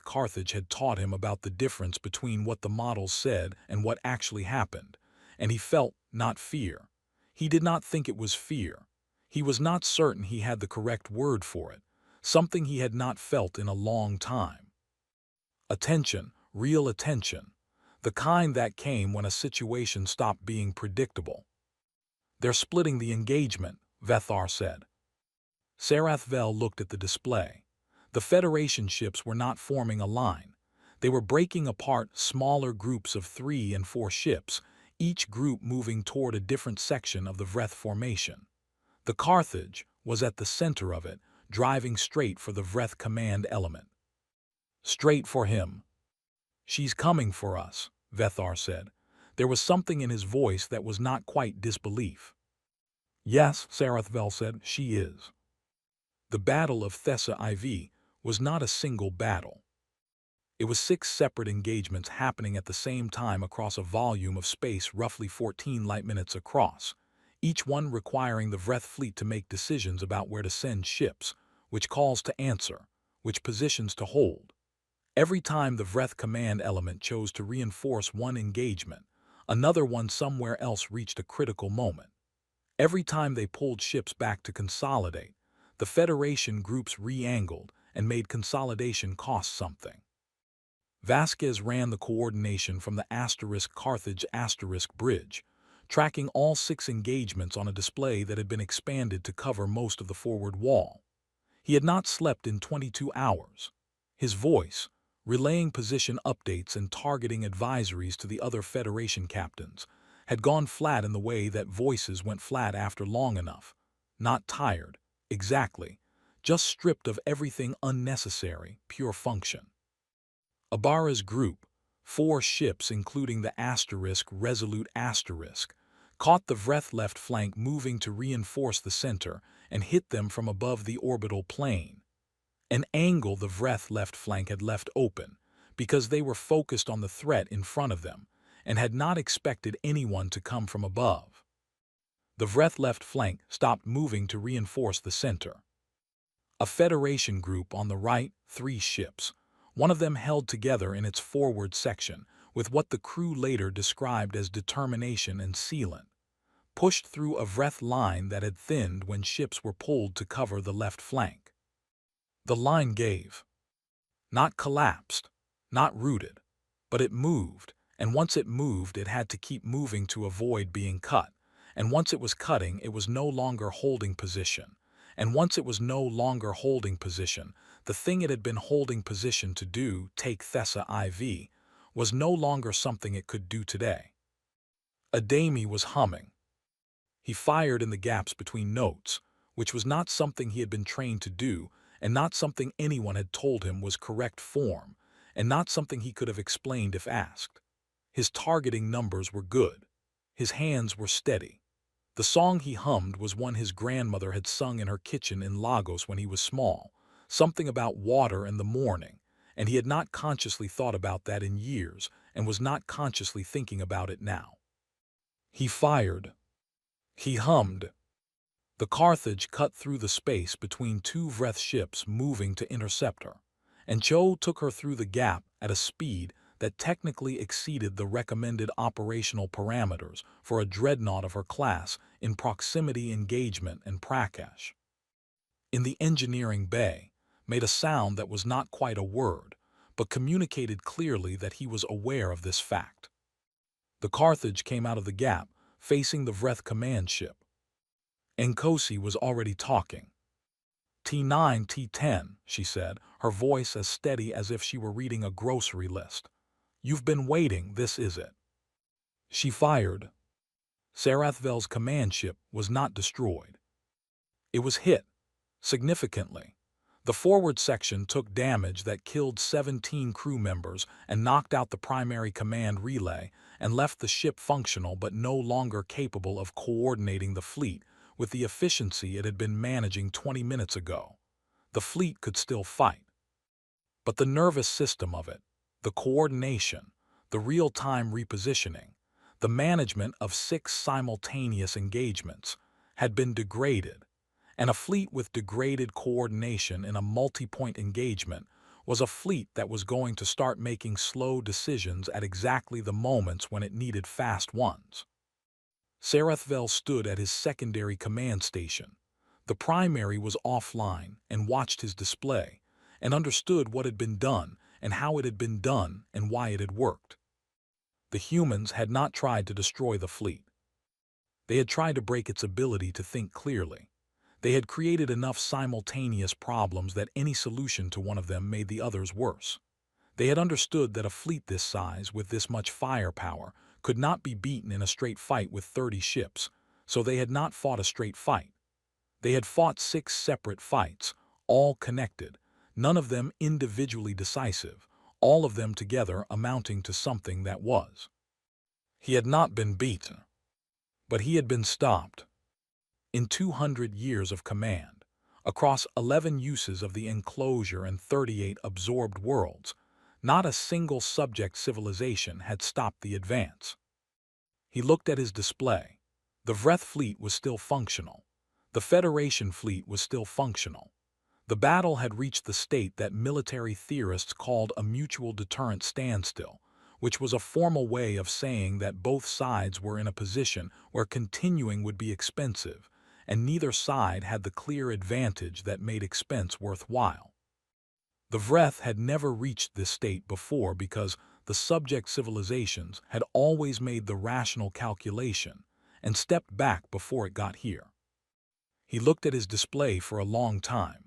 Carthage had taught him about the difference between what the models said and what actually happened, and he felt not fear. He did not think it was fear. He was not certain he had the correct word for it, something he had not felt in a long time. Attention, real attention, the kind that came when a situation stopped being predictable. "They're splitting the engagement," Vethar said. Sarathvel looked at the display. The Federation ships were not forming a line. They were breaking apart smaller groups of 3 and 4 ships, each group moving toward a different section of the Vreth formation. The Carthage was at the center of it, driving straight for the Vreth command element. "Straight for him." "She's coming for us," Vethar said. There was something in his voice that was not quite disbelief. "Yes," Sarathvel said, "she is." The Battle of Thessa IV was not a single battle. It was 6 separate engagements happening at the same time across a volume of space roughly 14 light-minutes across, each one requiring the Vreth fleet to make decisions about where to send ships, which calls to answer, which positions to hold. Every time the Vreth command element chose to reinforce one engagement, another one somewhere else reached a critical moment. Every time they pulled ships back to consolidate, the Federation groups re-angled and made consolidation cost something. Vasquez ran the coordination from the Carthage bridge, tracking all 6 engagements on a display that had been expanded to cover most of the forward wall. He had not slept in 22 hours. His voice, relaying position updates and targeting advisories to the other Federation captains, had gone flat in the way that voices went flat after long enough. Not tired, exactly, just stripped of everything unnecessary, pure function. Ibarra's group, 4 ships including the Resolute caught the Vreth left flank moving to reinforce the center and hit them from above the orbital plane. An angle the Vreth left flank had left open because they were focused on the threat in front of them and had not expected anyone to come from above. The Vreth left flank stopped moving to reinforce the center. A Federation group on the right, 3 ships, one of them held together in its forward section with what the crew later described as determination and sealant, pushed through a Vreth line that had thinned when ships were pulled to cover the left flank. The line gave. Not collapsed, not rooted, but it moved, and once it moved it had to keep moving to avoid being cut, and once it was cutting it was no longer holding position, and once it was no longer holding position, The thing it had been holding position to do, take Thessa IV, was no longer something it could do today. Adami was humming. He fired in the gaps between notes, which was not something he had been trained to do, and not something anyone had told him was correct form, and not something he could have explained if asked. His targeting numbers were good. His hands were steady. The song he hummed was one his grandmother had sung in her kitchen in Lagos when he was small, something about water and the morning, and he had not consciously thought about that in years and was not consciously thinking about it now. He fired. He hummed. The Carthage cut through the space between two Vreth ships moving to intercept her, and Cho took her through the gap at a speed that technically exceeded the recommended operational parameters for a dreadnought of her class in proximity engagement and Prakash. In the engineering bay, made a sound that was not quite a word, but communicated clearly that he was aware of this fact. The Carthage came out of the gap, facing the Vreth command ship. Nkosi was already talking. T9, T10, she said, her voice as steady as if she were reading a grocery list. You've been waiting, this is it. She fired. Sarathvel's command ship was not destroyed. It was hit, significantly. The forward section took damage that killed 17 crew members and knocked out the primary command relay and left the ship functional but no longer capable of coordinating the fleet with the efficiency it had been managing 20 minutes ago. The fleet could still fight. But the nervous system of it, the coordination, the real-time repositioning, the management of 6 simultaneous engagements, had been degraded, and a fleet with degraded coordination in a multi-point engagement was a fleet that was going to start making slow decisions at exactly the moments when it needed fast ones. Sarathvel stood at his secondary command station. The primary was offline and watched his display, and understood what had been done and how it had been done and why it had worked. The humans had not tried to destroy the fleet. They had tried to break its ability to think clearly. They had created enough simultaneous problems that any solution to one of them made the others worse. They had understood that a fleet this size, with this much firepower, could not be beaten in a straight fight with 30 ships, so they had not fought a straight fight. They had fought 6 separate fights, all connected, none of them individually decisive, all of them together amounting to something that was. He had not been beaten, but he had been stopped. In 200 years of command, across 11 uses of the enclosure and 38 absorbed worlds, not a single subject civilization had stopped the advance. He looked at his display. The Vreth fleet was still functional. The Federation fleet was still functional. The battle had reached the state that military theorists called a mutual deterrent standstill, which was a formal way of saying that both sides were in a position where continuing would be expensive, and neither side had the clear advantage that made expense worthwhile. The Vreth had never reached this state before because the subject civilizations had always made the rational calculation and stepped back before it got here. He looked at his display for a long time.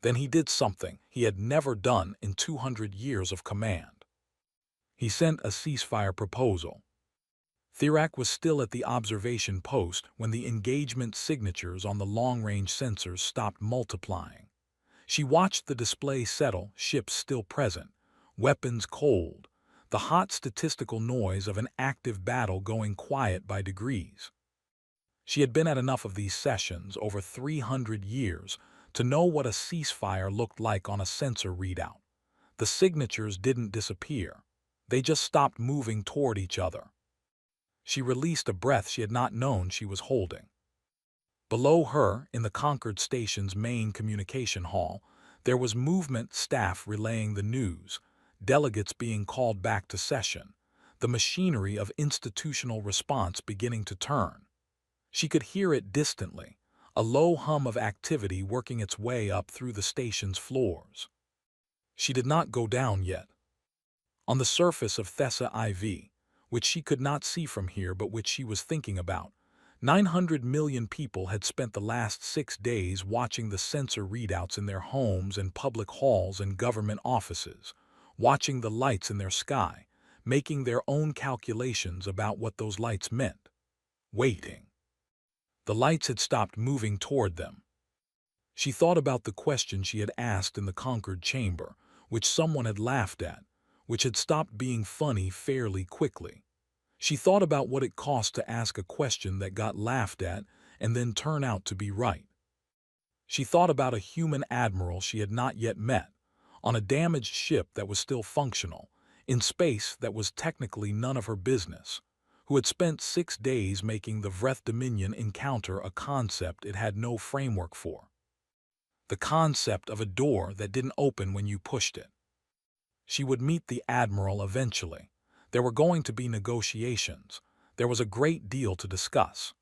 Then he did something he had never done in 200 years of command. He sent a ceasefire proposal. Thirak was still at the observation post when the engagement signatures on the long-range sensors stopped multiplying. She watched the display settle, ships still present, weapons cold, the hot statistical noise of an active battle going quiet by degrees. She had been at enough of these sessions over 300 years to know what a ceasefire looked like on a sensor readout. The signatures didn't disappear. They just stopped moving toward each other. She released a breath she had not known she was holding. Below her, in the Concord Station's main communication hall, there was movement staff relaying the news, delegates being called back to session, the machinery of institutional response beginning to turn. She could hear it distantly, a low hum of activity working its way up through the station's floors. She did not go down yet. On the surface of Thessa IV, which she could not see from here but which she was thinking about, 900 million people had spent the last 6 days watching the sensor readouts in their homes and public halls and government offices, watching the lights in their sky, making their own calculations about what those lights meant. Waiting. The lights had stopped moving toward them. She thought about the question she had asked in the conquered chamber, which someone had laughed at, which had stopped being funny fairly quickly. She thought about what it cost to ask a question that got laughed at and then turn out to be right. She thought about a human admiral she had not yet met, on a damaged ship that was still functional, in space that was technically none of her business, who had spent 6 days making the Vreth Dominion encounter a concept it had no framework for. The concept of a door that didn't open when you pushed it. She would meet the admiral eventually. There were going to be negotiations. There was a great deal to discuss.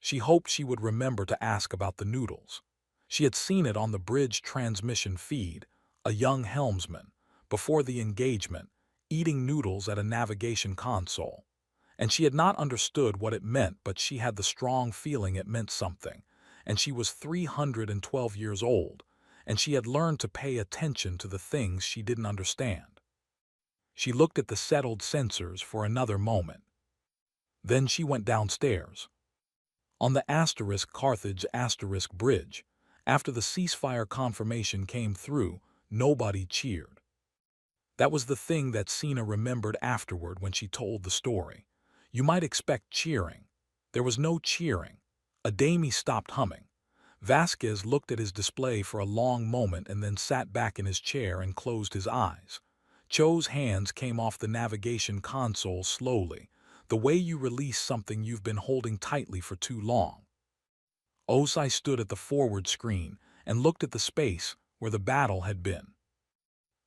She hoped she would remember to ask about the noodles. She had seen it on the bridge transmission feed, a young helmsman, before the engagement, eating noodles at a navigation console. And she had not understood what it meant, but she had the strong feeling it meant something. And she was 312 years old, and she had learned to pay attention to the things she didn't understand. She looked at the settled sensors for another moment. Then she went downstairs. On the Carthage bridge, after the ceasefire confirmation came through, nobody cheered. That was the thing that Sina remembered afterward when she told the story. You might expect cheering. There was no cheering. Adami stopped humming. Vasquez looked at his display for a long moment and then sat back in his chair and closed his eyes. Cho's hands came off the navigation console slowly, the way you release something you've been holding tightly for too long. Osai stood at the forward screen and looked at the space where the battle had been.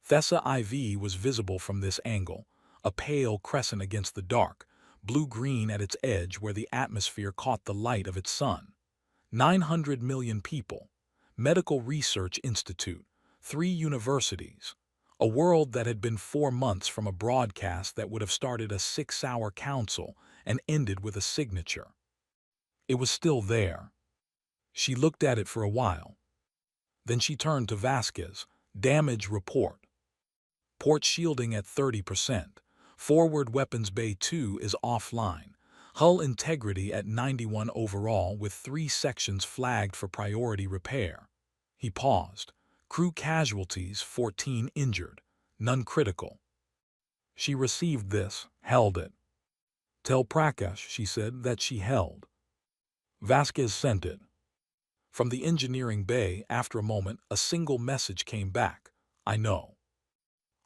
Thessa IV was visible from this angle, a pale crescent against the dark, blue-green at its edge where the atmosphere caught the light of its sun. 900 million people, Medical Research Institute, 3 universities, a world that had been 4 months from a broadcast that would have started a 6-hour council and ended with a signature. It was still there. She looked at it for a while. Then she turned to Vasquez. Damage report. Port shielding at 30%. Forward weapons bay 2 is offline. Hull integrity at 91 overall with 3 sections flagged for priority repair. He paused. Crew casualties 14 injured, none critical. She received this, held it. Tell Prakash, she said, that she held. Vasquez sent it. From the engineering bay, after a moment, a single message came back. I know.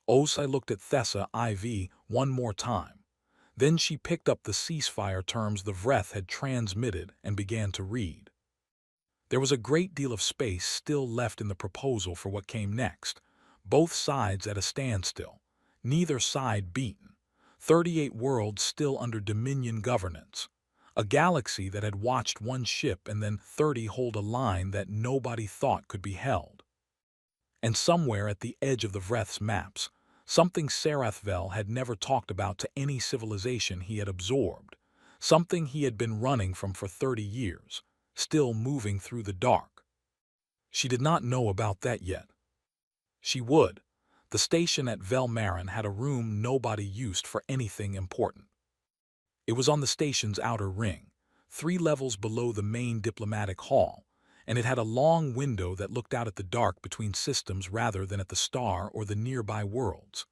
Osai looked at Thessa IV one more time. Then she picked up the ceasefire terms the Vreth had transmitted and began to read. There was a great deal of space still left in the proposal for what came next, both sides at a standstill, neither side beaten, 38 worlds still under Dominion governance, a galaxy that had watched one ship and then 30 hold a line that nobody thought could be held. And somewhere at the edge of the Vreth's maps, something Sarathvel had never talked about to any civilization he had absorbed, something he had been running from for 30 years, still moving through the dark. She did not know about that yet. She would. The station at Velmarin had a room nobody used for anything important. It was on the station's outer ring, 3 levels below the main diplomatic hall, and it had a long window that looked out at the dark between systems rather than at the star or the nearby worlds.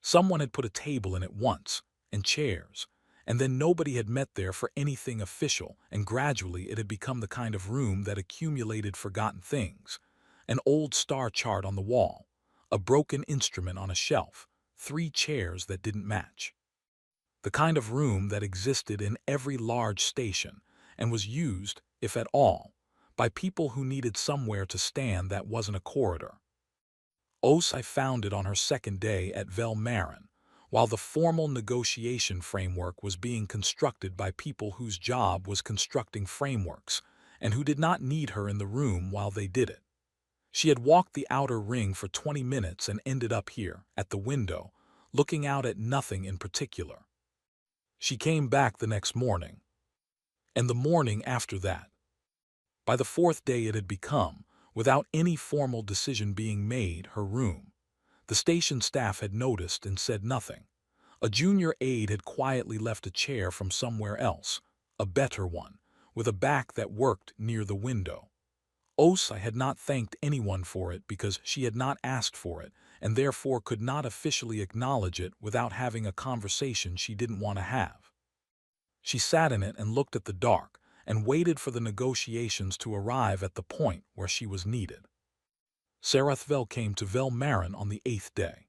Someone had put a table in it once, and chairs, and then nobody had met there for anything official, and gradually it had become the kind of room that accumulated forgotten things. An old star chart on the wall, a broken instrument on a shelf, 3 chairs that didn't match. The kind of room that existed in every large station and was used, if at all, by people who needed somewhere to stand that wasn't a corridor. Osai found it on her second day at Velmarin, while the formal negotiation framework was being constructed by people whose job was constructing frameworks and who did not need her in the room while they did it. She had walked the outer ring for 20 minutes and ended up here, at the window, looking out at nothing in particular. She came back the next morning. and the morning after that. By the fourth day it had become, without any formal decision being made, her room. The station staff had noticed and said nothing. A junior aide had quietly left a chair from somewhere else, a better one, with a back that worked near the window. Osai had not thanked anyone for it because she had not asked for it, and therefore could not officially acknowledge it without having a conversation she didn't want to have. She sat in it and looked at the dark, and waited for the negotiations to arrive at the point where she was needed. Sarathvel came to Velmarin on the 8th day.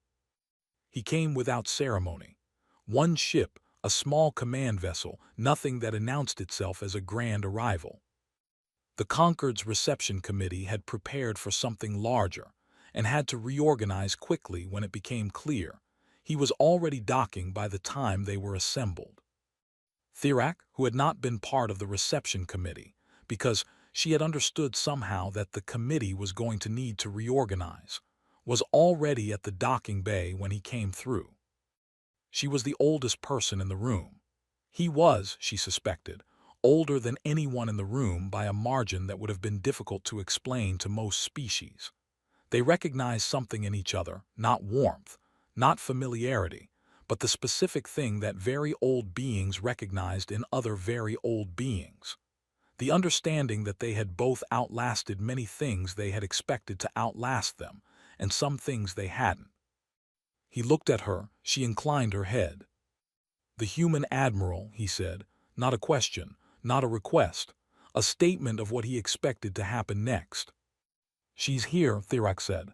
He came without ceremony. One ship, a small command vessel, nothing that announced itself as a grand arrival. The Concord's reception committee had prepared for something larger, and had to reorganize quickly when it became clear he was already docking by the time they were assembled. Thirak, who had not been part of the reception committee, because she had understood somehow that the committee was going to need to reorganize, was already at the docking bay when he came through. She was the oldest person in the room. He was, she suspected, older than anyone in the room by a margin that would have been difficult to explain to most species. They recognized something in each other, not warmth, not familiarity, but the specific thing that very old beings recognized in other very old beings. The understanding that they had both outlasted many things they had expected to outlast them, and some things they hadn't. He looked at her, she inclined her head. "The human admiral," he said, not a question, not a request, a statement of what he expected to happen next. "She's here," Thirak said.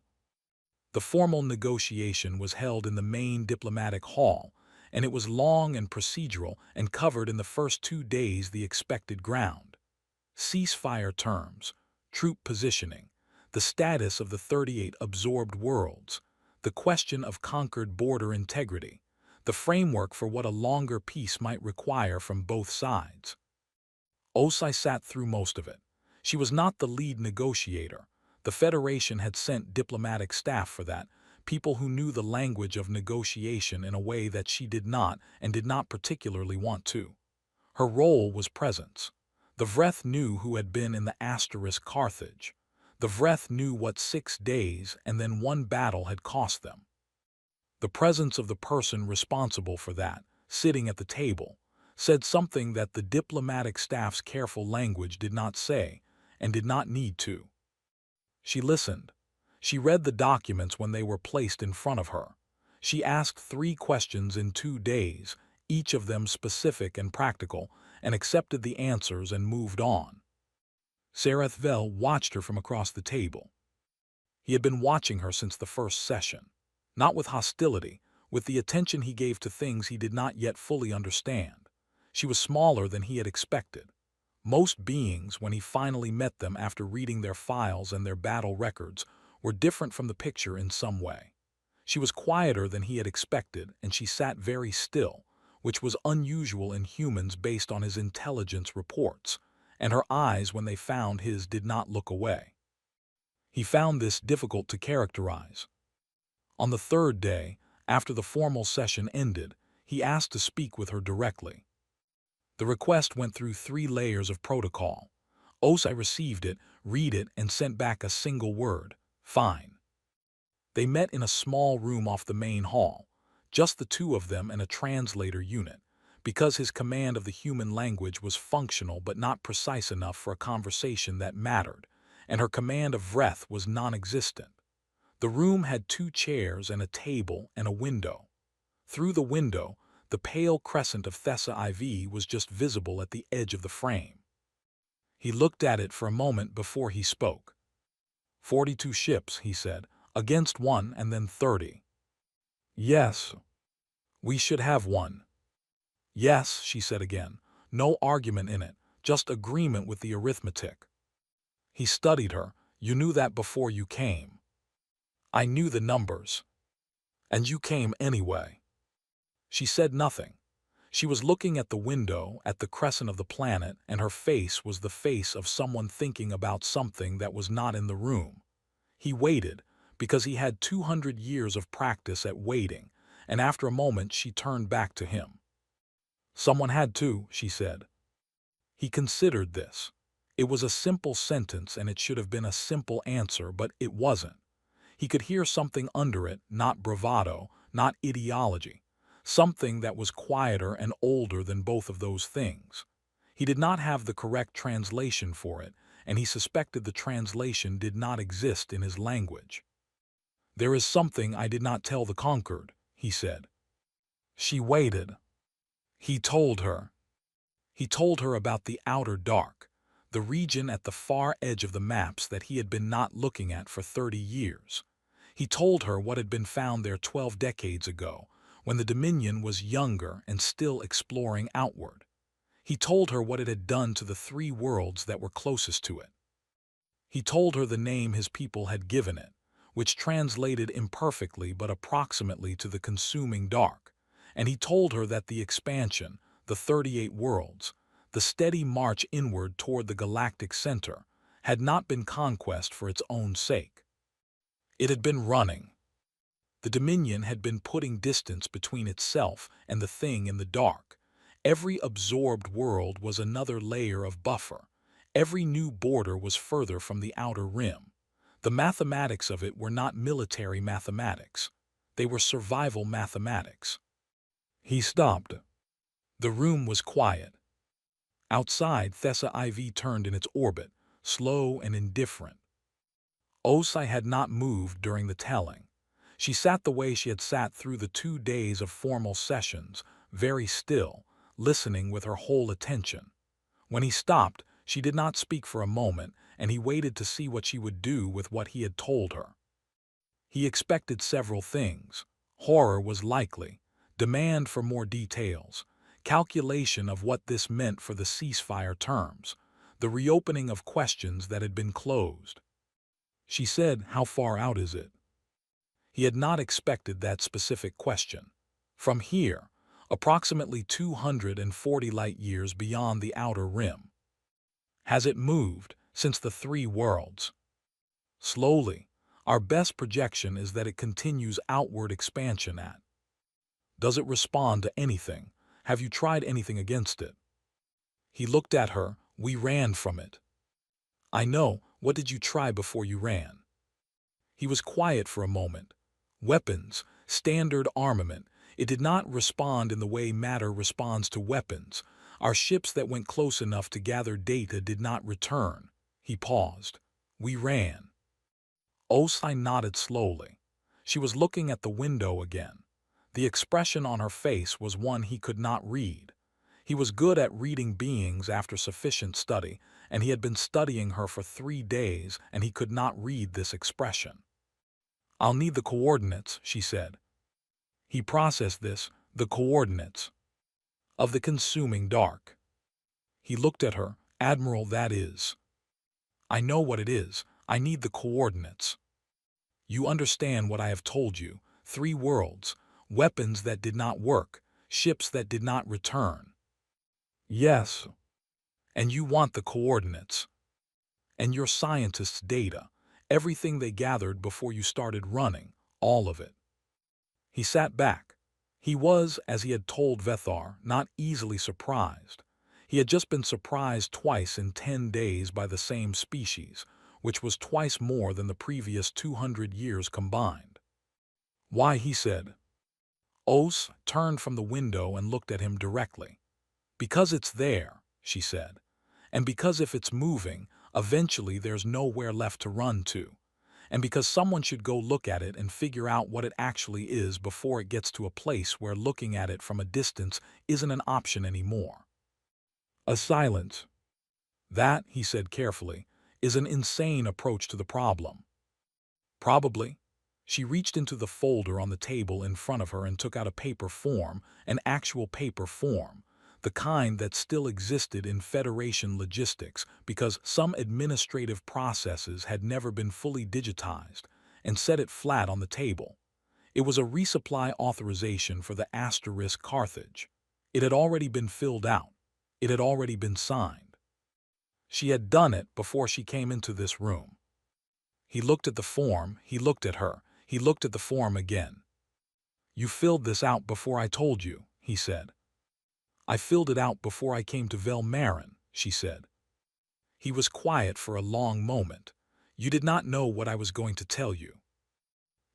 The formal negotiation was held in the main diplomatic hall, and it was long and procedural and covered in the first 2 days the expected ground. Ceasefire terms, troop positioning, the status of the 38 absorbed worlds, the question of conquered border integrity, the framework for what a longer peace might require from both sides. Osai sat through most of it. She was not the lead negotiator. The Federation had sent diplomatic staff for that, people who knew the language of negotiation in a way that she did not and did not particularly want to. Her role was presence. The Vreth knew who had been in the Asterisk Carthage. The Vreth knew what 6 days and then 1 battle had cost them. The presence of the person responsible for that, sitting at the table, said something that the diplomatic staff's careful language did not say, and did not need to. She listened. She read the documents when they were placed in front of her. She asked 3 questions in 2 days, each of them specific and practical, and accepted the answers and moved on. Sarathvel watched her from across the table. He had been watching her since the first session, not with hostility, with the attention he gave to things he did not yet fully understand. She was smaller than he had expected. Most beings, when he finally met them after reading their files and their battle records, were different from the picture in some way. She was quieter than he had expected, and she sat very still, which was unusual in humans based on his intelligence reports, and her eyes, when they found his, did not look away. He found this difficult to characterize. On the 3rd day, after the formal session ended, he asked to speak with her directly. The request went through 3 layers of protocol. Osai received it, read it, and sent back a single word: "Fine." They met in a small room off the main hall, just the 2 of them and a translator unit, because his command of the human language was functional but not precise enough for a conversation that mattered, and her command of Vreth was non-existent. The room had 2 chairs and a table and a window. Through the window, the pale crescent of Thessa IV was just visible at the edge of the frame. He looked at it for a moment before he spoke. 42 ships, he said, against 1 and then 30. Yes. We should have 1. Yes, she said again. No argument in it, just agreement with the arithmetic. He studied her. You knew that before you came. I knew the numbers. And you came anyway. She said nothing. She was looking at the window, at the crescent of the planet, and her face was the face of someone thinking about something that was not in the room. He waited, because he had 200 years of practice at waiting, and after a moment she turned back to him. Someone had to, she said. He considered this. It was a simple sentence and it should have been a simple answer, but it wasn't. He could hear something under it, not bravado, not ideology, something that was quieter and older than both of those things. He did not have the correct translation for it, and he suspected the translation did not exist in his language. "There is something I did not tell the conquered," he said. She waited. He told her. He told her about the outer dark, the region at the far edge of the maps that he had been not looking at for 30 years. He told her what had been found there 12 decades ago, when the Dominion was younger and still exploring outward. He told her what it had done to the 3 worlds that were closest to it. He told her the name his people had given it, which translated imperfectly but approximately to the consuming dark, and he told her that the expansion, the 38 worlds, the steady march inward toward the galactic center, had not been conquest for its own sake. It had been running. The Dominion had been putting distance between itself and the thing in the dark. Every absorbed world was another layer of buffer. Every new border was further from the outer rim. The mathematics of it were not military mathematics. They were survival mathematics. He stopped. The room was quiet. Outside, Thessa IV turned in its orbit, slow and indifferent. Osai had not moved during the telling. She sat the way she had sat through the 2 days of formal sessions, very still, listening with her whole attention. When he stopped, she did not speak for a moment, and he waited to see what she would do with what he had told her. He expected several things. Horror was likely, demand for more details, calculation of what this meant for the ceasefire terms, the reopening of questions that had been closed. She said, "How far out is it?" He had not expected that specific question. From here, approximately 240 light-years beyond the outer rim. Has it moved since the 3 worlds? Slowly. Our best projection is that it continues outward expansion at. Does it respond to anything? Have you tried anything against it? He looked at her. We ran from it. I know. What did you try before you ran? He was quiet for a moment. Weapons, standard armament. It did not respond in the way matter responds to weapons. Our ships that went close enough to gather data did not return. He paused. We ran. Osai nodded slowly. She was looking at the window again. The expression on her face was one he could not read. He was good at reading beings after sufficient study, and he had been studying her for 3 days, and he could not read this expression. I'll need the coordinates, she said. He processed this, the coordinates of the consuming dark. He looked at her. Admiral, that is. I know what it is. I need the coordinates. You understand what I have told you. 3 worlds, weapons that did not work, ships that did not return. Yes. And you want the coordinates. And your scientists' data, everything they gathered before you started running, all of it. He sat back. He was, as he had told Vethar, not easily surprised. He had just been surprised twice in 10 days by the same species, which was twice more than the previous 200 years combined. Why, he said. Os turned from the window and looked at him directly. Because it's there, she said. And because if it's moving, eventually there's nowhere left to run to. And because someone should go look at it and figure out what it actually is before it gets to a place where looking at it from a distance isn't an option anymore. A silence. That, he said carefully, is an insane approach to the problem. Probably. She reached into the folder on the table in front of her and took out a paper form, an actual paper form, the kind that still existed in Federation logistics because some administrative processes had never been fully digitized, and set it flat on the table. It was a resupply authorization for the Asterisk Carthage. It had already been filled out. It had already been signed. She had done it before she came into this room. He looked at the form, he looked at her, he looked at the form again. You filled this out before I told you, he said. I filled it out before I came to Velmarin, she said. He was quiet for a long moment. You did not know what I was going to tell you.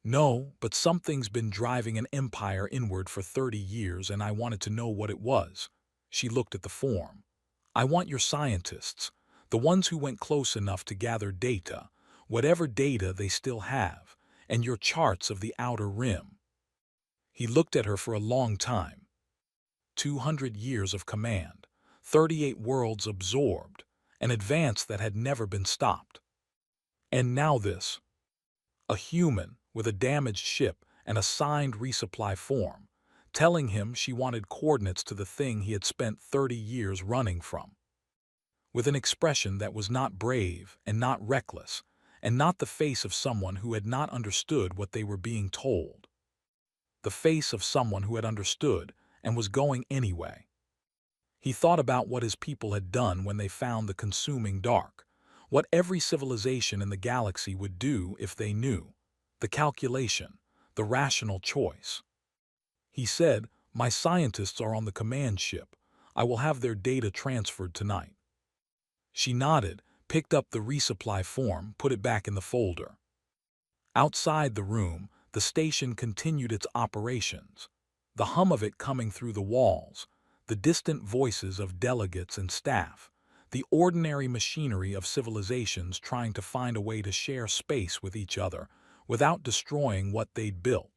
No, but something's been driving an empire inward for 30 years and I wanted to know what it was. She looked at the form. I want your scientists, the ones who went close enough to gather data, whatever data they still have, and your charts of the outer rim. He looked at her for a long time. 200 years of command, 38 worlds absorbed, an advance that had never been stopped. And now this. A human with a damaged ship and a signed resupply form, telling him she wanted coordinates to the thing he had spent 30 years running from. With an expression that was not brave and not reckless, and not the face of someone who had not understood what they were being told. The face of someone who had understood and was going anyway. He thought about what his people had done when they found the consuming dark, what every civilization in the galaxy would do if they knew, the calculation, the rational choice. He said, my scientists are on the command ship. I will have their data transferred tonight. She nodded, picked up the resupply form, put it back in the folder. Outside the room, the station continued its operations, the hum of it coming through the walls, the distant voices of delegates and staff, the ordinary machinery of civilizations trying to find a way to share space with each other without destroying what they'd built.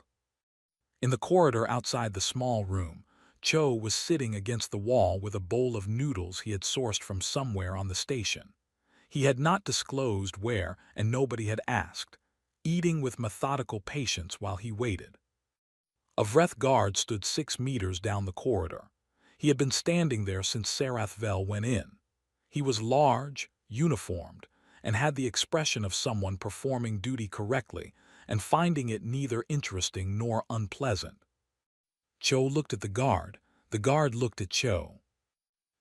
In the corridor outside the small room, Cho was sitting against the wall with a bowl of noodles he had sourced from somewhere on the station. He had not disclosed where, and nobody had asked, eating with methodical patience while he waited. A Vreth guard stood 6 meters down the corridor. He had been standing there since Sarathvel went in. He was large, uniformed, and had the expression of someone performing duty correctly and finding it neither interesting nor unpleasant. Cho looked at the guard looked at Cho.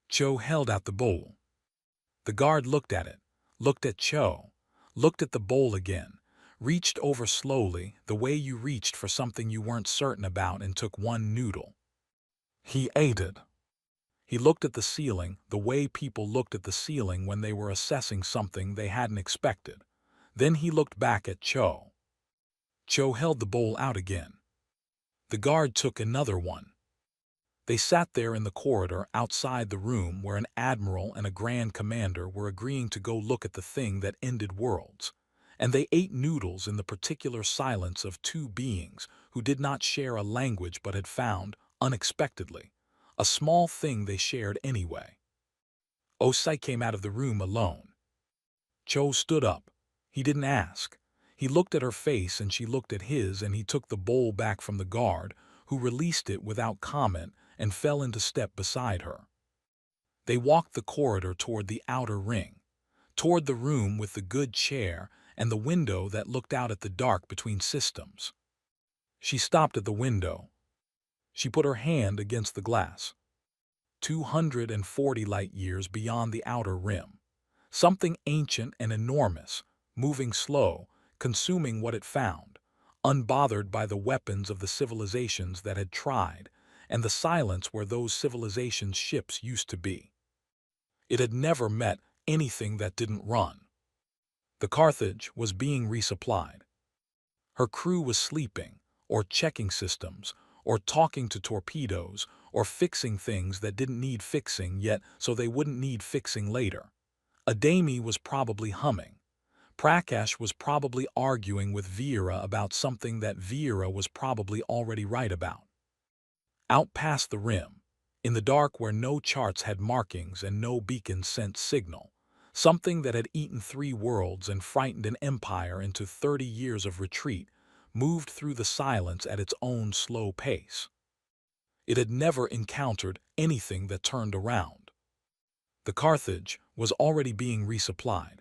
Cho held out the bowl. The guard looked at it, looked at Cho, looked at the bowl again, reached over slowly, the way you reached for something you weren't certain about, and took one noodle. He ate it. He looked at the ceiling, the way people looked at the ceiling when they were assessing something they hadn't expected. Then he looked back at Cho. Cho held the bowl out again. The guard took another one. They sat there in the corridor outside the room where an admiral and a grand commander were agreeing to go look at the thing that ended worlds. And they ate noodles in the particular silence of 2 beings who did not share a language but had found, unexpectedly, a small thing they shared anyway. Osai came out of the room alone. Cho stood up. He didn't ask. He looked at her face and she looked at his, and he took the bowl back from the guard, who released it without comment and fell into step beside her. They walked the corridor toward the outer ring, toward the room with the good chair and the window that looked out at the dark between systems. She stopped at the window. She put her hand against the glass. 240 light-years beyond the outer rim. Something ancient and enormous, moving slow, consuming what it found, unbothered by the weapons of the civilizations that had tried, and the silence where those civilizations' ships used to be. It had never met anything that didn't run. The Carthage was being resupplied. Her crew was sleeping, or checking systems, or talking to torpedoes, or fixing things that didn't need fixing yet so they wouldn't need fixing later. Adami was probably humming. Prakash was probably arguing with Vera about something that Vera was probably already right about. Out past the rim, in the dark where no charts had markings and no beacons sent signal, something that had eaten 3 worlds and frightened an empire into 30 years of retreat moved through the silence at its own slow pace. It had never encountered anything that turned around. The Carthage was already being resupplied.